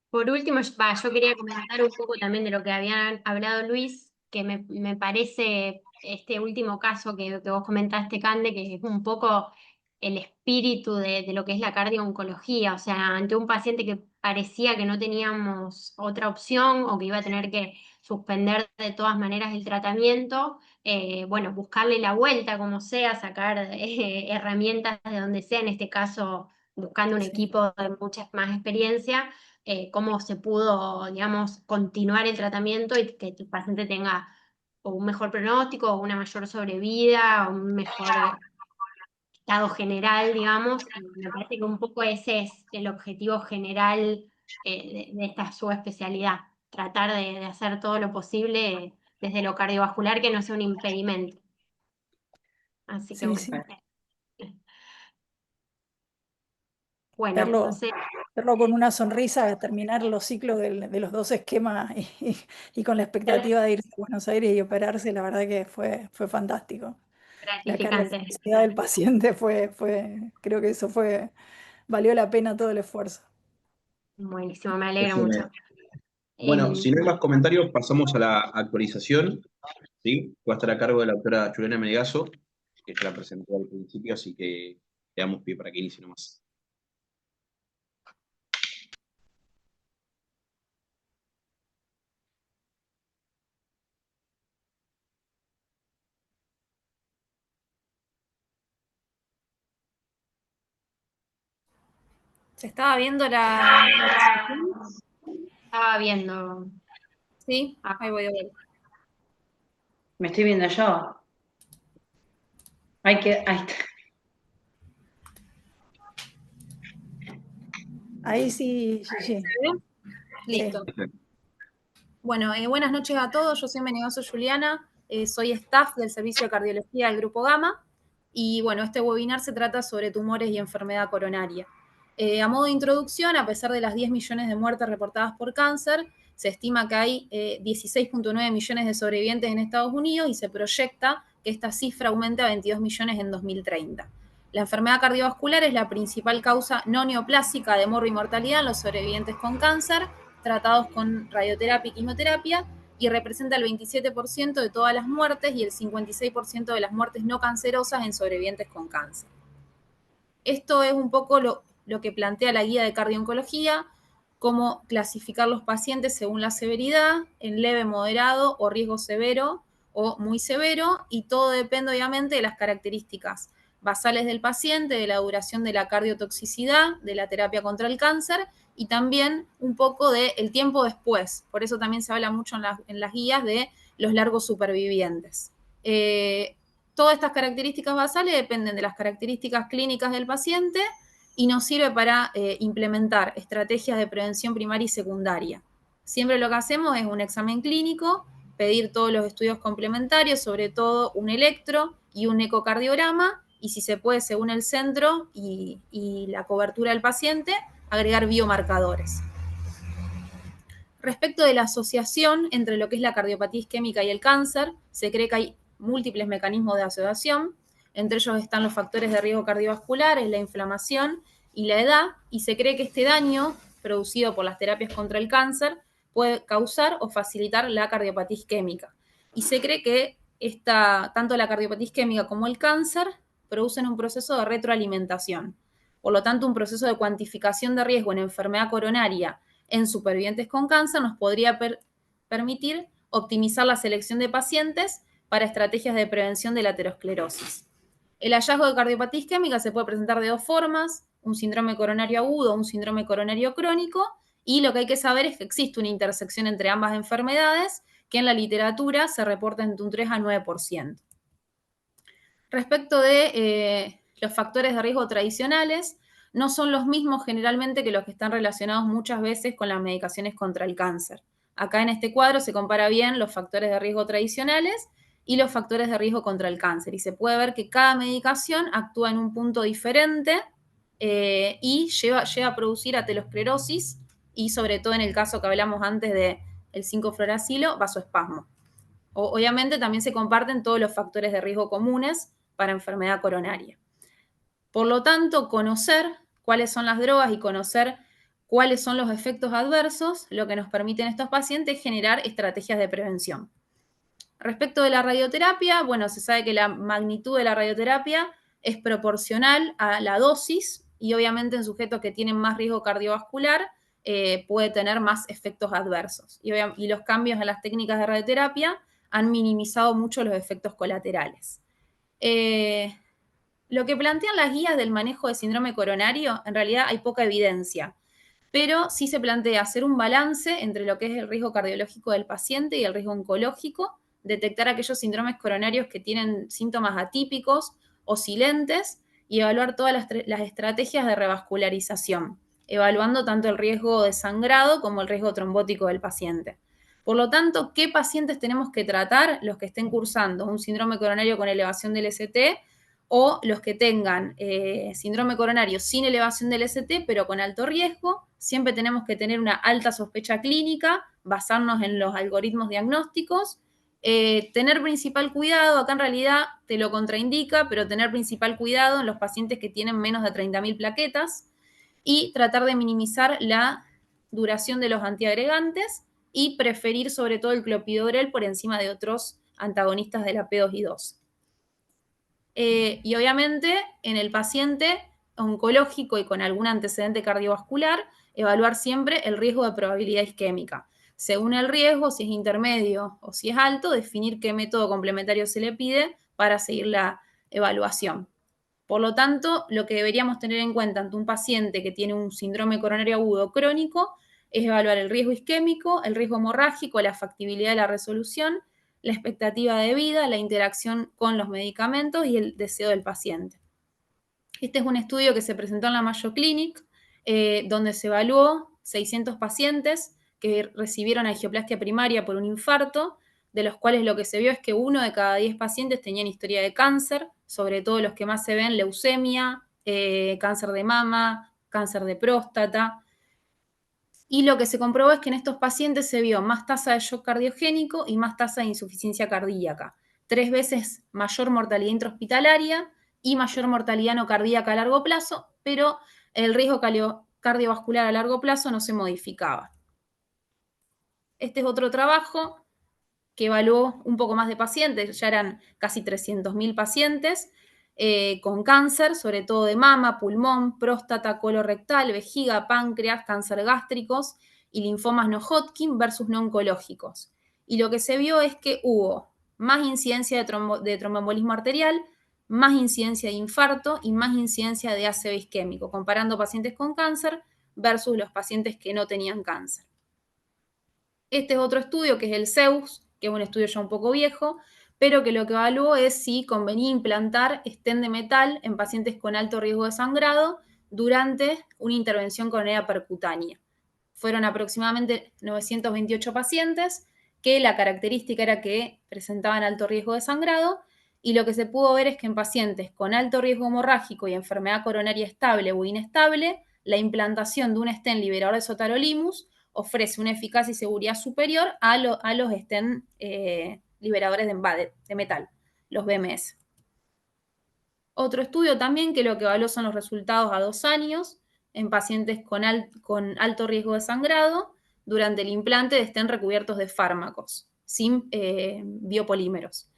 por último, yo quería comentar un poco también de lo que habían hablado Luis, que me parece este último caso que vos comentaste, Cande, que es un poco el espíritu de lo que es la cardio-oncología. O sea, ante un paciente que parecía que no teníamos otra opción o que iba a tener que suspender de todas maneras el tratamiento, bueno, buscarle la vuelta como sea, sacar herramientas de donde sea, en este caso buscando un Sí. equipo de mucha más experiencia, cómo se pudo, digamos, continuar el tratamiento y que el paciente tenga o un mejor pronóstico, o una mayor sobrevida, o un mejor estado general, digamos, y me parece que un poco ese es el objetivo general de esta subespecialidad, tratar de hacer todo lo posible desde lo cardiovascular que no sea un impedimento. Así que Sí, bueno. sí. Bueno, no Verlo, sé, verlo con una sonrisa, terminar los ciclos de los dos esquemas y con la expectativa de irse a Buenos Aires y operarse, la verdad que fue fantástico. La cara de gratificante. felicidad del paciente creo que eso valió la pena todo el esfuerzo. Buenísimo, me alegra mucho. Excelente. Bueno, Em, si no hay más comentarios, pasamos a la actualización, ¿sí? Va a estar a cargo de la doctora Juliana Melgazo, que ya la presentó al principio, así que le damos pie para que inicie nomás. ¿Se estaba viendo la presentación? Estaba viendo. Sí, ahí voy a ver. Me estoy viendo yo. Ahí está. Ahí sí, Gigi. ¿Se ve? Listo. Bueno, buenas noches a todos. Yo soy Menegazo Juliana, soy staff del Servicio de Cardiología del Grupo Gamma. Y bueno, este webinar se trata sobre tumores y enfermedad coronaria. A modo de introducción, a pesar de las 10 millones de muertes reportadas por cáncer, se estima que hay 16.9 millones de sobrevivientes en Estados Unidos y se proyecta que esta cifra aumente a 22 millones en 2030. La enfermedad cardiovascular es la principal causa no neoplásica de mortalidad en los sobrevivientes con cáncer, tratados con radioterapia y quimioterapia, y representa el 27% de todas las muertes y el 56% de las muertes no cancerosas en sobrevivientes con cáncer. Esto es un poco lo que plantea la guía de cardio-oncología, cómo clasificar los pacientes según la severidad, en leve, moderado o riesgo severo o muy severo, y todo depende obviamente de las características basales del paciente, de la duración de la cardiotoxicidad, de la terapia contra el cáncer y también un poco del tiempo después. Por eso también se habla mucho en las guías de los largos supervivientes. Todas estas características basales dependen de las características clínicas del paciente y nos sirve para implementar estrategias de prevención primaria y secundaria. Siempre lo que hacemos es un examen clínico, pedir todos los estudios complementarios, sobre todo un electro y un ecocardiograma, y si se puede, según el centro y la cobertura del paciente, agregar biomarcadores. Respecto de la asociación entre lo que es la cardiopatía isquémica y el cáncer, se cree que hay múltiples mecanismos de asociación. Entre ellos están los factores de riesgo cardiovasculares, la inflamación y la edad, y se cree que este daño producido por las terapias contra el cáncer puede causar o facilitar la cardiopatía isquémica. Y se cree que tanto la cardiopatía isquémica como el cáncer producen un proceso de retroalimentación. Por lo tanto, un proceso de cuantificación de riesgo en enfermedad coronaria en supervivientes con cáncer nos podría permitir optimizar la selección de pacientes para estrategias de prevención de la aterosclerosis. El hallazgo de cardiopatía isquémica se puede presentar de dos formas, un síndrome coronario agudo o un síndrome coronario crónico, y lo que hay que saber es que existe una intersección entre ambas enfermedades que en la literatura se reporta entre un 3 a 9%. Respecto de los factores de riesgo tradicionales, no son los mismos generalmente que los que están relacionados muchas veces con las medicaciones contra el cáncer. Acá en este cuadro se compara bien los factores de riesgo tradicionales y los factores de riesgo contra el cáncer. Y se puede ver que cada medicación actúa en un punto diferente y llega a producir aterosclerosis y sobre todo en el caso que hablamos antes del 5-fluoracilo, vasoespasmo. Obviamente también se comparten todos los factores de riesgo comunes para enfermedad coronaria. Por lo tanto, conocer cuáles son las drogas y conocer cuáles son los efectos adversos, lo que nos permiten estos pacientes generar estrategias de prevención. Respecto de la radioterapia, bueno, se sabe que la magnitud de la radioterapia es proporcional a la dosis y obviamente en sujetos que tienen más riesgo cardiovascular puede tener más efectos adversos. Y los cambios en las técnicas de radioterapia han minimizado mucho los efectos colaterales. Lo que plantean las guías del manejo de síndrome coronario, en realidad hay poca evidencia, pero sí se plantea hacer un balance entre lo que es el riesgo cardiológico del paciente y el riesgo oncológico, detectar aquellos síndromes coronarios que tienen síntomas atípicos o silentes y evaluar todas las estrategias de revascularización, evaluando tanto el riesgo de sangrado como el riesgo trombótico del paciente. Por lo tanto, ¿qué pacientes tenemos que tratar? Los que estén cursando un síndrome coronario con elevación del ST o los que tengan síndrome coronario sin elevación del ST, pero con alto riesgo. Siempre tenemos que tener una alta sospecha clínica, basarnos en los algoritmos diagnósticos, tener principal cuidado, acá en realidad te lo contraindica, pero tener principal cuidado en los pacientes que tienen menos de 30.000 plaquetas y tratar de minimizar la duración de los antiagregantes y preferir sobre todo el clopidogrel por encima de otros antagonistas de la P2 y 2. Y obviamente en el paciente oncológico y con algún antecedente cardiovascular, evaluar siempre el riesgo de probabilidad isquémica. Según el riesgo, si es intermedio o si es alto, definir qué método complementario se le pide para seguir la evaluación. Por lo tanto, lo que deberíamos tener en cuenta ante un paciente que tiene un síndrome coronario agudo crónico es evaluar el riesgo isquémico, el riesgo hemorrágico, la factibilidad de la resolución, la expectativa de vida, la interacción con los medicamentos y el deseo del paciente. Este es un estudio que se presentó en la Mayo Clinic, donde se evaluó 600 pacientes que recibieron angioplastia primaria por un infarto, de los cuales lo que se vio es que 1 de cada 10 pacientes tenían historia de cáncer, sobre todo los que más se ven, leucemia, cáncer de mama, cáncer de próstata. Y lo que se comprobó es que en estos pacientes se vio más tasa de shock cardiogénico y más tasa de insuficiencia cardíaca. 3 veces mayor mortalidad intrahospitalaria y mayor mortalidad no cardíaca a largo plazo, pero el riesgo cardiovascular a largo plazo no se modificaba. Este es otro trabajo que evaluó un poco más de pacientes, ya eran casi 300.000 pacientes con cáncer, sobre todo de mama, pulmón, próstata, colorectal, vejiga, páncreas, cáncer gástricos y linfomas no Hodgkin versus no oncológicos. Y lo que se vio es que hubo más incidencia de tromboembolismo arterial, más incidencia de infarto y más incidencia de ácido isquémico, comparando pacientes con cáncer versus los pacientes que no tenían cáncer. Este es otro estudio que es el ZEUS, que es un estudio ya un poco viejo, pero que lo que evaluó es si convenía implantar stent de metal en pacientes con alto riesgo de sangrado durante una intervención coronaria percutánea. Fueron aproximadamente 928 pacientes que la característica era que presentaban alto riesgo de sangrado y lo que se pudo ver es que en pacientes con alto riesgo hemorrágico y enfermedad coronaria estable o inestable, la implantación de un stent liberador de sotarolimus ofrece una eficacia y seguridad superior a los stent liberadores de metal, los BMS. Otro estudio también que lo que evaluó son los resultados a 2 años en pacientes con alto riesgo de sangrado durante el implante de stent recubiertos de fármacos, sin biopolímeros.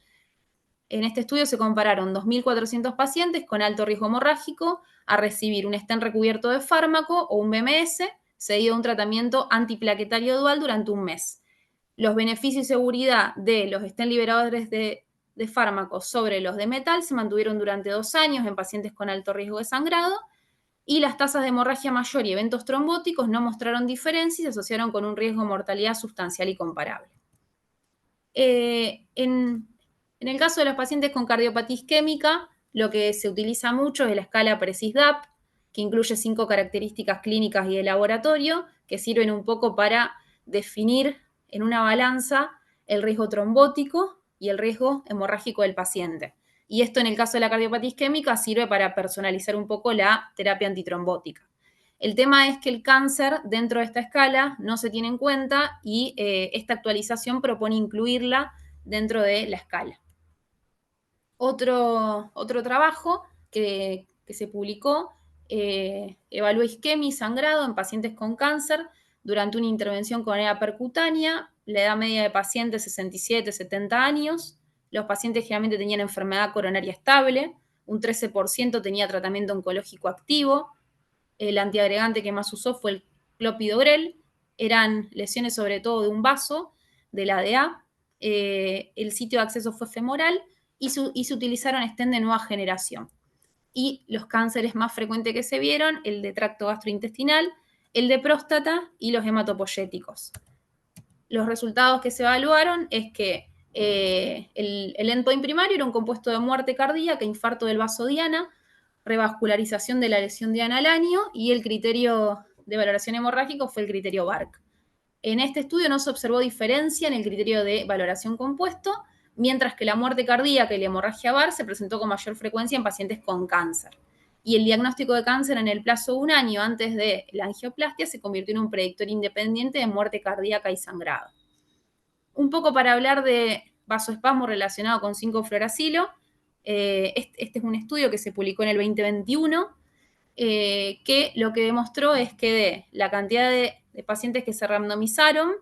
En este estudio se compararon 2.400 pacientes con alto riesgo hemorrágico a recibir un stent recubierto de fármaco o un BMS, seguido de un tratamiento antiplaquetario dual durante un mes. Los beneficios y seguridad de los stent liberadores de fármacos sobre los de metal se mantuvieron durante 2 años en pacientes con alto riesgo de sangrado y las tasas de hemorragia mayor y eventos trombóticos no mostraron diferencia y se asociaron con un riesgo de mortalidad sustancial y comparable. En el caso de los pacientes con cardiopatía isquémica, lo que se utiliza mucho es la escala PRECIS-DAP, que incluye 5 características clínicas y de laboratorio que sirven un poco para definir en una balanza el riesgo trombótico y el riesgo hemorrágico del paciente. Y esto en el caso de la cardiopatía isquémica sirve para personalizar un poco la terapia antitrombótica. El tema es que el cáncer dentro de esta escala no se tiene en cuenta y esta actualización propone incluirla dentro de la escala. Otro trabajo que se publicó evaluó isquemia y sangrado en pacientes con cáncer durante una intervención coronaria percutánea. La edad media de pacientes 67-70 años. Los pacientes generalmente tenían enfermedad coronaria estable un 13% tenía tratamiento oncológico activo, el antiagregante que más usó fue el clopidogrel, eran lesiones sobre todo de un vaso, de la ADA, el sitio de acceso fue femoral y se utilizaron stent de nueva generación. Y los cánceres más frecuentes que se vieron, el de tracto gastrointestinal, el de próstata y los hematopoyéticos. Los resultados que se evaluaron es que el endpoint primario era un compuesto de muerte cardíaca, infarto del vaso diana, revascularización de la lesión diana al año, y el criterio de valoración hemorrágico fue el criterio BARC. En este estudio no se observó diferencia en el criterio de valoración compuesto, mientras que la muerte cardíaca y la hemorragia VAR se presentó con mayor frecuencia en pacientes con cáncer. Y el diagnóstico de cáncer en el plazo de un año antes de la angioplastia se convirtió en un predictor independiente de muerte cardíaca y sangrado. Un poco para hablar de vasoespasmo relacionado con 5-fluoracilo, este es un estudio que se publicó en el 2021, que lo que demostró es que de la cantidad de pacientes que se randomizaron,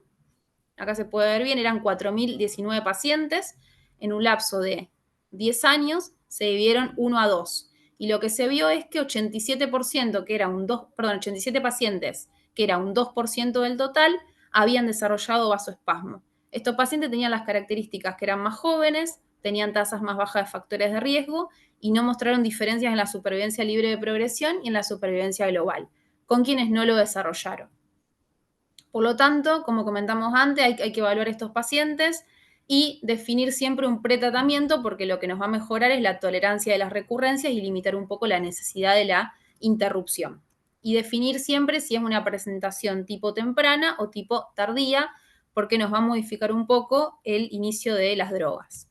acá se puede ver bien, eran 4.019 pacientes, en un lapso de 10 años se dividieron 1 a 2. Y lo que se vio es que 87%, que era 87 pacientes, que era un 2% del total, habían desarrollado vasoespasmo. Estos pacientes tenían las características que eran más jóvenes, tenían tasas más bajas de factores de riesgo y no mostraron diferencias en la supervivencia libre de progresión y en la supervivencia global, con quienes no lo desarrollaron. Por lo tanto, como comentamos antes, hay que evaluar estos pacientes y definir siempre un pretratamiento, porque lo que nos va a mejorar es la tolerancia de las recurrencias y limitar un poco la necesidad de la interrupción. Y definir siempre si es una presentación tipo temprana o tipo tardía, porque nos va a modificar un poco el inicio de las drogas.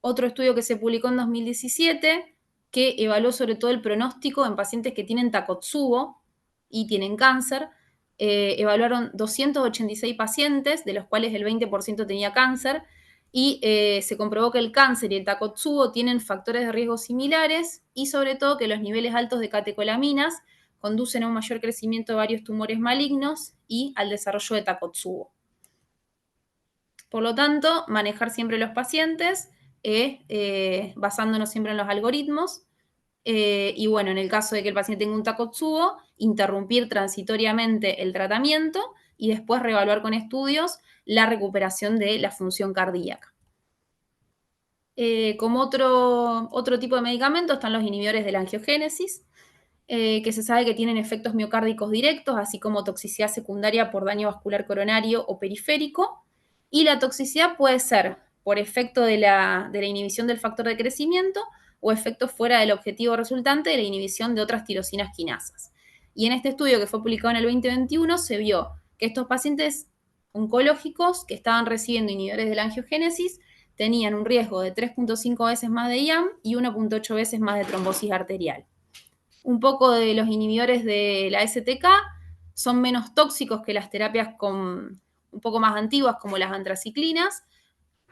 Otro estudio que se publicó en 2017, que evaluó sobre todo el pronóstico en pacientes que tienen Takotsubo y tienen cáncer. Evaluaron 286 pacientes, de los cuales el 20% tenía cáncer, y se comprobó que el cáncer y el Takotsubo tienen factores de riesgo similares y sobre todo que los niveles altos de catecolaminas conducen a un mayor crecimiento de varios tumores malignos y al desarrollo de Takotsubo. Por lo tanto, manejar siempre los pacientes, basándonos siempre en los algoritmos, y bueno, en el caso de que el paciente tenga un Takotsubo, interrumpir transitoriamente el tratamiento y después reevaluar con estudios la recuperación de la función cardíaca. Como otro tipo de medicamento están los inhibidores de la angiogénesis, que se sabe que tienen efectos miocárdicos directos, así como toxicidad secundaria por daño vascular coronario o periférico, y la toxicidad puede ser por efecto de la inhibición del factor de crecimiento o efectos fuera del objetivo resultante de la inhibición de otras tirosinas quinasas. Y en este estudio que fue publicado en el 2021 se vio que estos pacientes oncológicos que estaban recibiendo inhibidores de la angiogénesis tenían un riesgo de 3.5 veces más de IAM y 1.8 veces más de trombosis arterial. Un poco de los inhibidores de la STK son menos tóxicos que las terapias un poco más antiguas como las antraciclinas,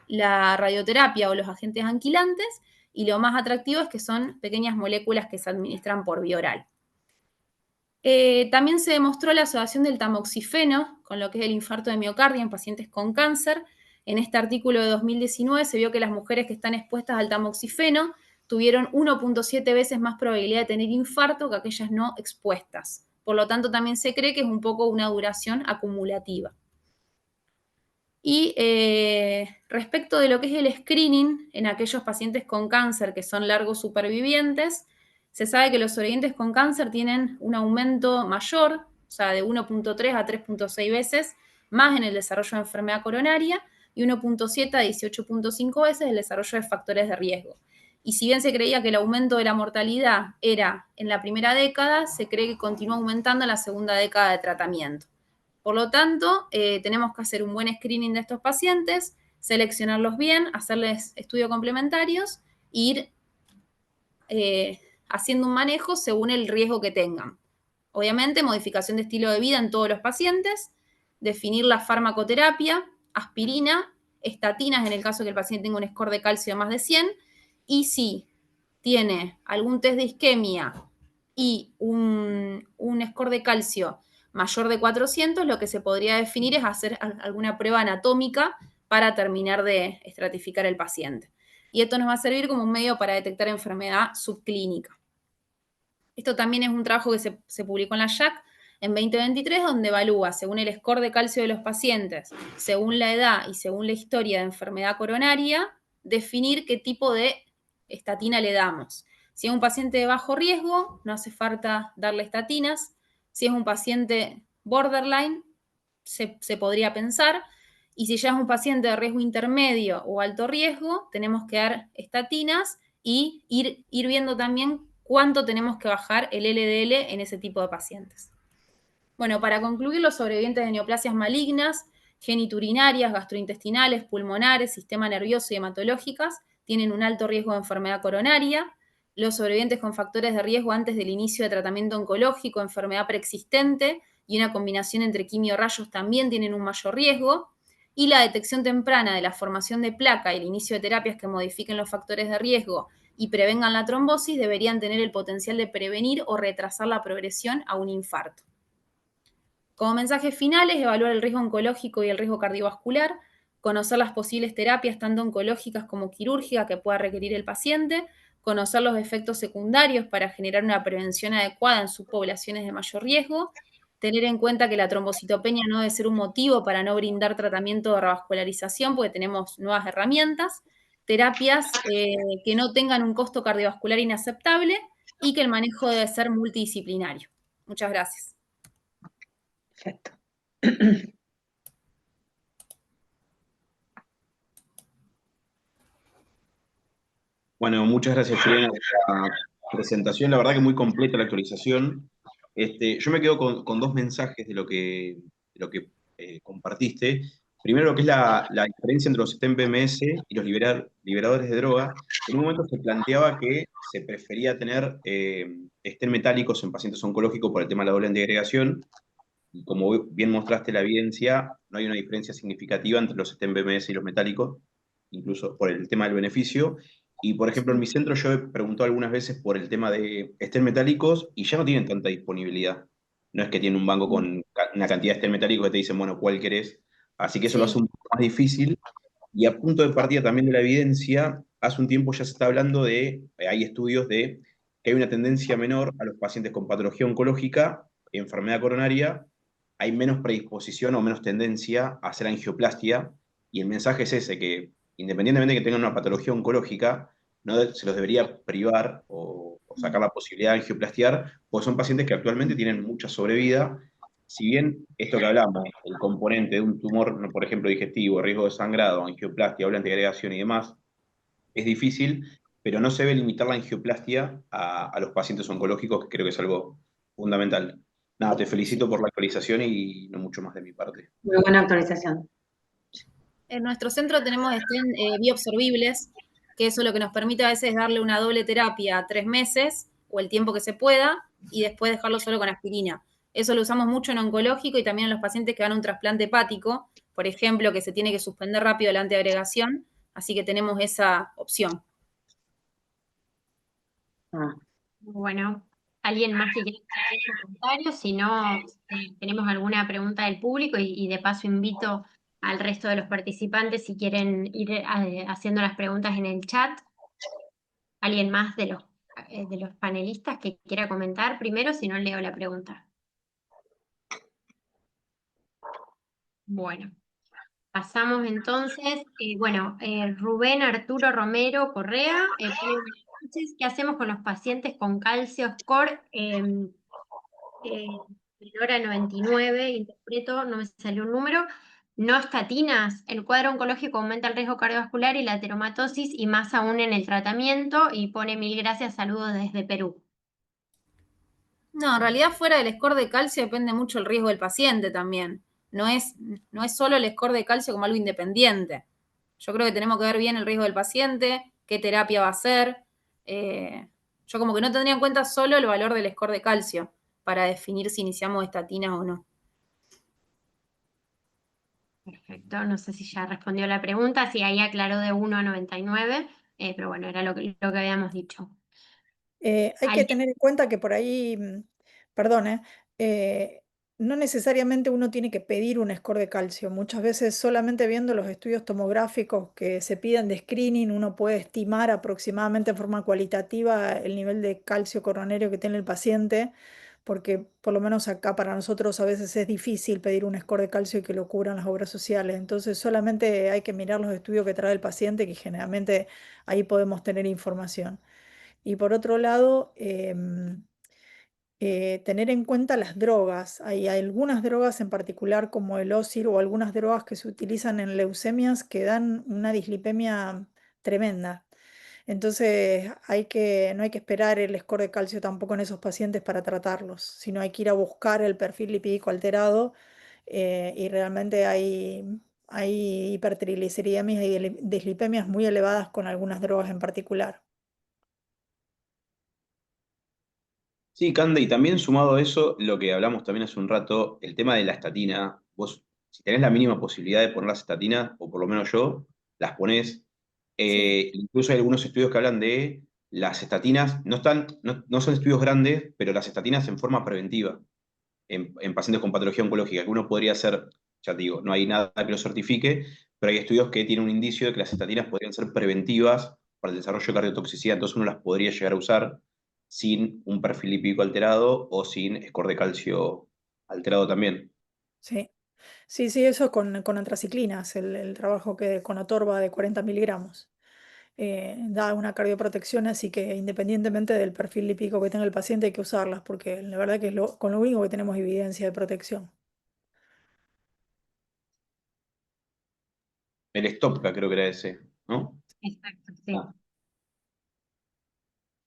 la radioterapia o los agentes anquilantes, y lo más atractivo es que son pequeñas moléculas que se administran por vía oral. También se demostró la asociación del tamoxifeno con lo que es el infarto de miocardio en pacientes con cáncer. En este artículo de 2019 se vio que las mujeres que están expuestas al tamoxifeno tuvieron 1.7 veces más probabilidad de tener infarto que aquellas no expuestas. Por lo tanto, también se cree que es un poco una duración acumulativa. Y respecto de lo que es el screening en aquellos pacientes con cáncer que son largos supervivientes, se sabe que los sobrevivientes con cáncer tienen un aumento mayor, o sea, de 1.3 a 3.6 veces más en el desarrollo de enfermedad coronaria y 1.7 a 18.5 veces el desarrollo de factores de riesgo. Y si bien se creía que el aumento de la mortalidad era en la primera década, se cree que continúa aumentando en la segunda década de tratamiento. Por lo tanto, tenemos que hacer un buen screening de estos pacientes, seleccionarlos bien, hacerles estudios complementarios e ir haciendo un manejo según el riesgo que tengan. Obviamente, modificación de estilo de vida en todos los pacientes, definir la farmacoterapia, aspirina, estatinas en el caso de que el paciente tenga un score de calcio de más de 100, y si tiene algún test de isquemia y un score de calcio mayor de 400, lo que se podría definir es hacer alguna prueba anatómica para terminar de estratificar el paciente. y esto nos va a servir como un medio para detectar enfermedad subclínica. Esto también es un trabajo que se publicó en la JAC en 2023, donde evalúa, según el score de calcio de los pacientes, según la edad y según la historia de enfermedad coronaria, definir qué tipo de estatina le damos. Si es un paciente de bajo riesgo, no hace falta darle estatinas. Si es un paciente borderline, se podría pensar. Y si ya es un paciente de riesgo intermedio o alto riesgo, tenemos que dar estatinas y ir viendo también cuánto tenemos que bajar el LDL en ese tipo de pacientes. Bueno, para concluir, los sobrevivientes de neoplasias malignas, geniturinarias, gastrointestinales, pulmonares, sistema nervioso y hematológicas tienen un alto riesgo de enfermedad coronaria. Los sobrevivientes con factores de riesgo antes del inicio de tratamiento oncológico, enfermedad preexistente y una combinación entre quimio-rayos también tienen un mayor riesgo. Y la detección temprana de la formación de placa y el inicio de terapias que modifiquen los factores de riesgo y prevengan la trombosis deberían tener el potencial de prevenir o retrasar la progresión a un infarto. Como mensajes finales, evaluar el riesgo oncológico y el riesgo cardiovascular, conocer las posibles terapias tanto oncológicas como quirúrgicas que pueda requerir el paciente, conocer los efectos secundarios para generar una prevención adecuada en subpoblaciones de mayor riesgo, tener en cuenta que la trombocitopenia no debe ser un motivo para no brindar tratamiento de revascularización porque tenemos nuevas herramientas, terapias que no tengan un costo cardiovascular inaceptable y que el manejo debe ser multidisciplinario. Muchas gracias. Perfecto. Bueno, muchas gracias, Juliana, por la presentación. La verdad que muy completa la actualización. Yo me quedo con dos mensajes de lo que compartiste. Primero, lo que es la diferencia entre los STEM-PMS y los liberadores de droga. En un momento se planteaba que se prefería tener estén metálicos en pacientes oncológicos por el tema de la doble antiagregación. Y como bien mostraste la evidencia, no hay una diferencia significativa entre los STEM-PMS y los metálicos, incluso por el tema del beneficio. Y, por ejemplo, en mi centro yo he preguntado algunas veces por el tema de estén metálicos y ya no tienen tanta disponibilidad. No es que tienen un banco con una cantidad de estén metálicos que te dicen, bueno, ¿cuál querés? Así que eso lo hace un poco más difícil. Y a punto de partida también de la evidencia, hace un tiempo ya se está hablando de, hay estudios de que hay una tendencia menor a los pacientes con patología oncológica, enfermedad coronaria, hay menos predisposición o menos tendencia a hacer angioplastia. Y el mensaje es ese, que independientemente de que tengan una patología oncológica, no se los debería privar o sacar la posibilidad de angioplastiar, porque son pacientes que actualmente tienen mucha sobrevida. Si bien esto que hablamos, el componente de un tumor, por ejemplo, digestivo, riesgo de sangrado, angioplastia, doble antiagregación y demás, es difícil, pero no se debe limitar la angioplastia a los pacientes oncológicos, que creo que es algo fundamental. Nada, te felicito por la actualización y no mucho más de mi parte. Muy buena actualización. En nuestro centro tenemos bioabsorbibles, que eso lo que nos permite a veces es darle una doble terapia a 3 meses o el tiempo que se pueda y después dejarlo solo con aspirina. Eso lo usamos mucho en oncológico y también en los pacientes que dan un trasplante hepático, por ejemplo, que se tiene que suspender rápido la antiagregación, así que tenemos esa opción. Bueno, ¿alguien más que quiera hacer comentarios? Si no, tenemos alguna pregunta del público y de paso invito al resto de los participantes si quieren ir haciendo las preguntas en el chat. ¿Alguien más de los panelistas que quiera comentar primero? Si no, leo la pregunta. Bueno, pasamos entonces. Rubén Arturo Romero Correa, ¿qué hacemos con los pacientes con calcio score menor a 99? Interpreto, no me salió un número. No estatinas, el cuadro oncológico aumenta el riesgo cardiovascular y la ateromatosis, y más aún en el tratamiento, y pone 1000 gracias, saludos desde Perú. No, en realidad fuera del score de calcio depende mucho el riesgo del paciente también. No es solo el score de calcio como algo independiente. Yo creo que tenemos que ver bien el riesgo del paciente, qué terapia va a hacer. Yo como que no tendría en cuenta solo el valor del score de calcio para definir si iniciamos estatinas o no. Perfecto, no sé si ya respondió la pregunta, si ahí aclaró de 1 a 99, pero bueno, era lo que habíamos dicho. Hay que tener en cuenta que por ahí, perdón, no necesariamente uno tiene que pedir un score de calcio. Muchas veces solamente viendo los estudios tomográficos que se piden de screening, uno puede estimar aproximadamente de forma cualitativa el nivel de calcio coronario que tiene el paciente, porque por lo menos acá para nosotros a veces es difícil pedir un score de calcio y que lo cubran las obras sociales. Entonces solamente hay que mirar los estudios que trae el paciente, que generalmente ahí podemos tener información. Y por otro lado, tener en cuenta las drogas. Hay algunas drogas en particular como el OSIR o algunas drogas que se utilizan en leucemias que dan una dislipemia tremenda. Entonces no hay que esperar el score de calcio tampoco en esos pacientes para tratarlos, sino hay que ir a buscar el perfil lipídico alterado, y realmente hay hipertrigliceridemias y dislipemias muy elevadas con algunas drogas en particular. Sí, Cande, y también sumado a eso, lo que hablamos también hace un rato, el tema de la estatina. Vos, si tenés la mínima posibilidad de poner las estatinas, o por lo menos yo, las ponés. Sí, Incluso hay algunos estudios que hablan de las estatinas, no son estudios grandes, pero las estatinas en forma preventiva, en pacientes con patología oncológica, que uno podría hacer, ya te digo, no hay nada que lo certifique, pero hay estudios que tienen un indicio de que las estatinas podrían ser preventivas para el desarrollo de cardiotoxicidad, entonces uno las podría llegar a usar sin un perfil lipídico alterado o sin score de calcio alterado también. sí. Sí, sí, eso con antraciclinas, el trabajo que con Atorva de 40 miligramos. Da una cardioprotección, así que independientemente del perfil lipídico que tenga el paciente hay que usarlas, porque la verdad que es con lo único que tenemos evidencia de protección. El Stopka creo que era ese, ¿no? Exacto, sí. Ah.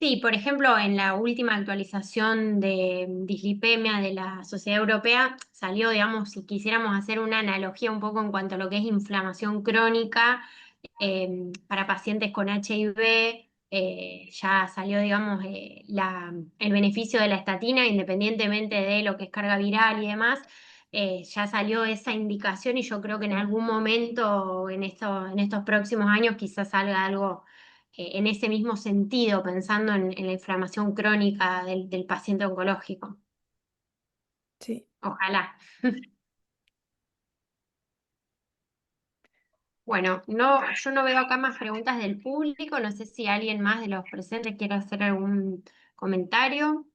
Sí, por ejemplo, en la última actualización de dislipemia de la Sociedad Europea salió, digamos, si quisiéramos hacer una analogía un poco en cuanto a lo que es inflamación crónica para pacientes con HIV, ya salió, digamos, el beneficio de la estatina, independientemente de lo que es carga viral y demás. Ya salió esa indicación y yo creo que en algún momento en estos próximos años quizás salga algo en ese mismo sentido, pensando en la inflamación crónica del paciente oncológico. Sí. Ojalá. Bueno, no, yo no veo acá más preguntas del público. No sé si alguien más de los presentes quiere hacer algún comentario.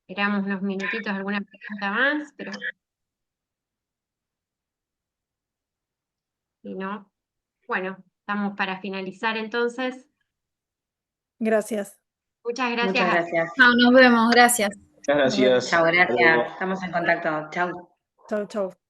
Esperamos unos minutitos, alguna pregunta más, pero si no, bueno, estamos para finalizar entonces. Gracias. Muchas Muchas gracias a gracias. Chao, nos vemos, gracias. Muchas Nos vemos. gracias. Chao, Hasta luego. gracias. Estamos en contacto. Chau. Chau, chau.